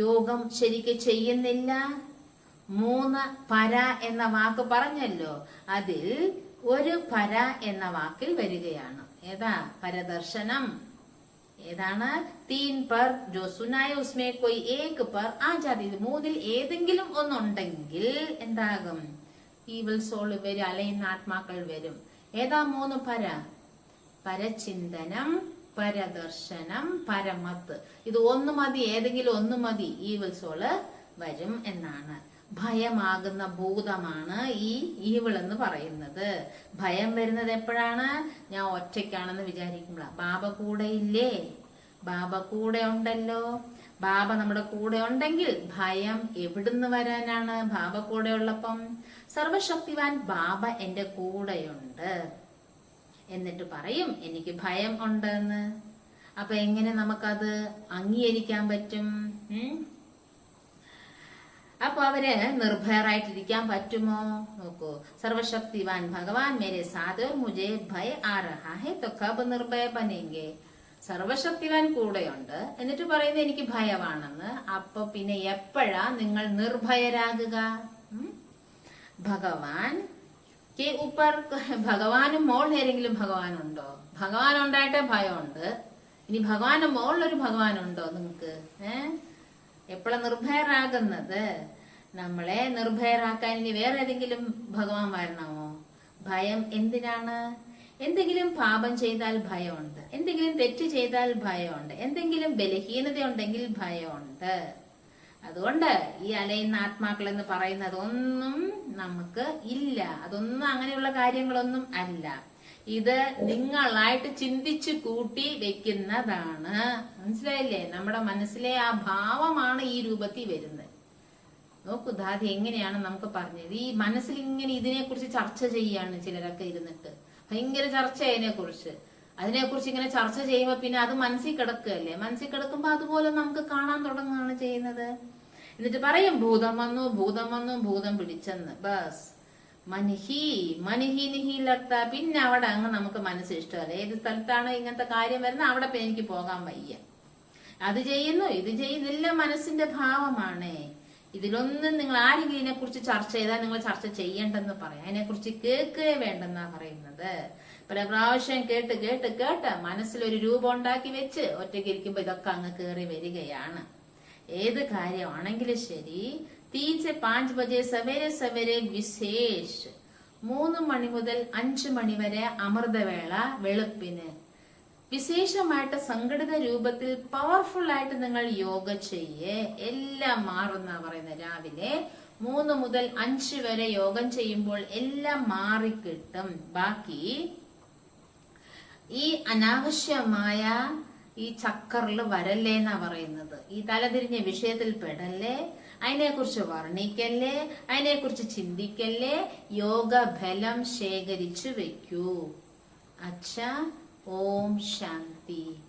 യോഗം ശരിക്ക് ചെയ്യുന്നില്ല. 3 പര എന്ന വാക്ക് പറഞ്ഞല്ലോ, അതിൽ ഒരു പര എന്ന വാക്കിൽ വരികയാണ്. ഏതാ? പരദർശനം. ഏതാണ്? 3 पर जो सुनाए उसमें कोई एक पर आ जाती. 3-ൽ ഏതെങ്കിലും ഒന്നുണ്ടെങ്കിൽ എന്താകും? ഈവിൽ സോൾ വരും, അലയുന്ന ആത്മാക്കൾ വരും. ഏതാ 3 പര? പരചിന്തനം, പരദർശനം, പരമത്ത്. ഇത് ഒന്ന് മതി, ഏതെങ്കിലും ഒന്ന് മതി, ഈവിൽ സോള് വരും എന്നാണ്. ഭയമാകുന്ന ഭൂതമാണ് ഈ ഈവിൾ എന്ന് പറയുന്നത്. ഭയം വരുന്നത് എപ്പോഴാണ്? ഞാൻ ഒറ്റയ്ക്കാണെന്ന് വിചാരിക്കുമ്പോഴാണ്. ബാബ കൂടെ ഇല്ലേ? ബാബ കൂടെ ഉണ്ടല്ലോ. ബാബ നമ്മുടെ കൂടെ ഉണ്ടെങ്കിൽ ഭയം എവിടുന്ന് വരാനാണ്? ബാബ കൂടെ ഉള്ളപ്പം സർവശക്തിവാൻ ബാബ എന്റെ കൂടെയുണ്ട് എന്നിട്ട് പറയും എനിക്ക് ഭയം ഉണ്ടെന്ന്. അപ്പൊ എങ്ങനെ നമുക്കത് അംഗീകരിക്കാൻ പറ്റും? അപ്പൊ അവര് നിർഭയരായിട്ടിരിക്കാൻ പറ്റുമോ? നോക്കൂ, സർവശക്തിവാൻ ഭഗവാൻ മേരെ സാഥ് മുझे ഭയ ആ രഹാ ഹൈ തോ കബ് നിർഭയ ബനേംഗെ. സർവശക്തിവാൻ കൂടെയുണ്ട് എന്നിട്ട് പറയുന്നത് എനിക്ക് ഭയമാണെന്ന്. അപ്പൊ പിന്നെ എപ്പോഴാ നിങ്ങൾ നിർഭയരാകുക? ഭഗവാൻ കെ ഊപ്പർ, ഭഗവാനും മോൾ ഏതെങ്കിലും ഭഗവാനുണ്ടോ? ഭഗവാൻ ഉണ്ടായിട്ടേ ഭയമുണ്ട്. ഇനി ഭഗവാന്റെ മോളിലൊരു ഭഗവാനുണ്ടോ നിങ്ങൾക്ക്? എപ്പോഴാ നിർഭയരാകുന്നത്? നമ്മളെ നിർഭയരാക്കാൻ ഇനി വേറെ ഏതെങ്കിലും ഭഗവാൻ വരണമോ? ഭയം എന്തിനാണ്? എന്തെങ്കിലും പാപം ചെയ്താൽ ഭയമുണ്ട്, എന്തെങ്കിലും തെറ്റ് ചെയ്താൽ ഭയമുണ്ട്, എന്തെങ്കിലും ബലഹീനത ഉണ്ടെങ്കിൽ ഭയമുണ്ട്. അതുകൊണ്ട് ഈ അലയുന്ന ആത്മാക്കൾ എന്ന് പറയുന്നത് ഒന്നും നമുക്ക് ഇല്ല. അതൊന്നും അങ്ങനെയുള്ള കാര്യങ്ങളൊന്നും അല്ല. ഇത് നിങ്ങളായിട്ട് ചിന്തിച്ചു കൂട്ടി വെക്കുന്നതാണ്. മനസ്സിലായില്ലേ? നമ്മുടെ മനസ്സിലെ ആ ഭാവമാണ് ഈ രൂപത്തിൽ വരുന്നത്. നോക്കൂ ദാദി എങ്ങനെയാണ് നമുക്ക് പറഞ്ഞത്. ഈ മനസ്സിൽ ഇങ്ങനെ ഇതിനെക്കുറിച്ച് ചർച്ച ചെയ്യാണ് ചിലരൊക്കെ ഇരുന്നിട്ട്. ഭയങ്കര ചർച്ച അതിനെക്കുറിച്ച് ഇങ്ങനെ ചർച്ച ചെയ്യുമ്പോ പിന്നെ അത് മനസ്സിൽ കിടക്കുകയല്ലേ. മനസ്സിൽ കിടക്കുമ്പോ അതുപോലെ നമുക്ക് കാണാൻ തുടങ്ങുകയാണ് ചെയ്യുന്നത്. എന്നിട്ട് പറയും ഭൂതം വന്നു, ഭൂതം വന്നു, ഭൂതം പിടിച്ചെന്ന്. ബസ് മനഹി ലർത്ത. പിന്നെ അവിടെ അങ്ങ് നമുക്ക് മനസ്സ് ഇഷ്ടമല്ല. ഏത് സ്ഥലത്താണ് ഇങ്ങനത്തെ കാര്യം വരുന്നത് അവിടെ എനിക്ക് പോകാൻ വയ്യ. അത് ചെയ്യുന്നു, ഇത് ചെയ്യുന്നില്ല, മനസ്സിന്റെ ഭാവമാണ്. ഇതിലൊന്നും നിങ്ങൾ ആരെങ്കിലും ഇതിനെ കുറിച്ച് ചർച്ച ചെയ്താൽ നിങ്ങൾ ചർച്ച ചെയ്യണ്ടെന്ന് പറയാം. അതിനെക്കുറിച്ച് കേൾക്കുകയേ വേണ്ടെന്നാ പറയുന്നത്. പല പ്രാവശ്യം കേട്ട് കേട്ട് കേട്ട് മനസ്സിലൊരു രൂപം ഉണ്ടാക്കി വെച്ച് ഒറ്റയ്ക്ക് ഇരിക്കുമ്പോ ഇതൊക്കെ അങ്ങ് കയറി വരികയാണ്. ഏത് കാര്യമാണെങ്കിലും ശരി, 3 से 5 बजे സവേരെ വിശേഷ് 3 മണി മുതൽ 5 മണി വരെ അമൃതവേള വെളുപ്പിന് വിശേഷമായിട്ട് സംഘടിത രൂപത്തിൽ പവർഫുൾ ആയിട്ട് നിങ്ങൾ യോഗ ചെയ്യേ. എല്ലാം മാറുന്ന പറയുന്നത്. രാവിലെ 3 മുതൽ 5 വരെ യോഗം ചെയ്യുമ്പോൾ എല്ലാം മാറിക്കിട്ടും. ബാക്കി ഈ അനാവശ്യമായ ഈ ചക്കറിൽ വരല്ലേ എന്നാ പറയുന്നത്. ഈ തലതിരിഞ്ഞ വിഷയത്തിൽ പെടല്ലേ, അതിനെക്കുറിച്ച് വർണ്ണിക്കല്ലേ, അതിനെക്കുറിച്ച് ചിന്തിക്കല്ലേ. യോഗ ഫലം ശേഖരിച്ചു വെക്കൂ. അച്ഛ, ഓം ശാന്തി.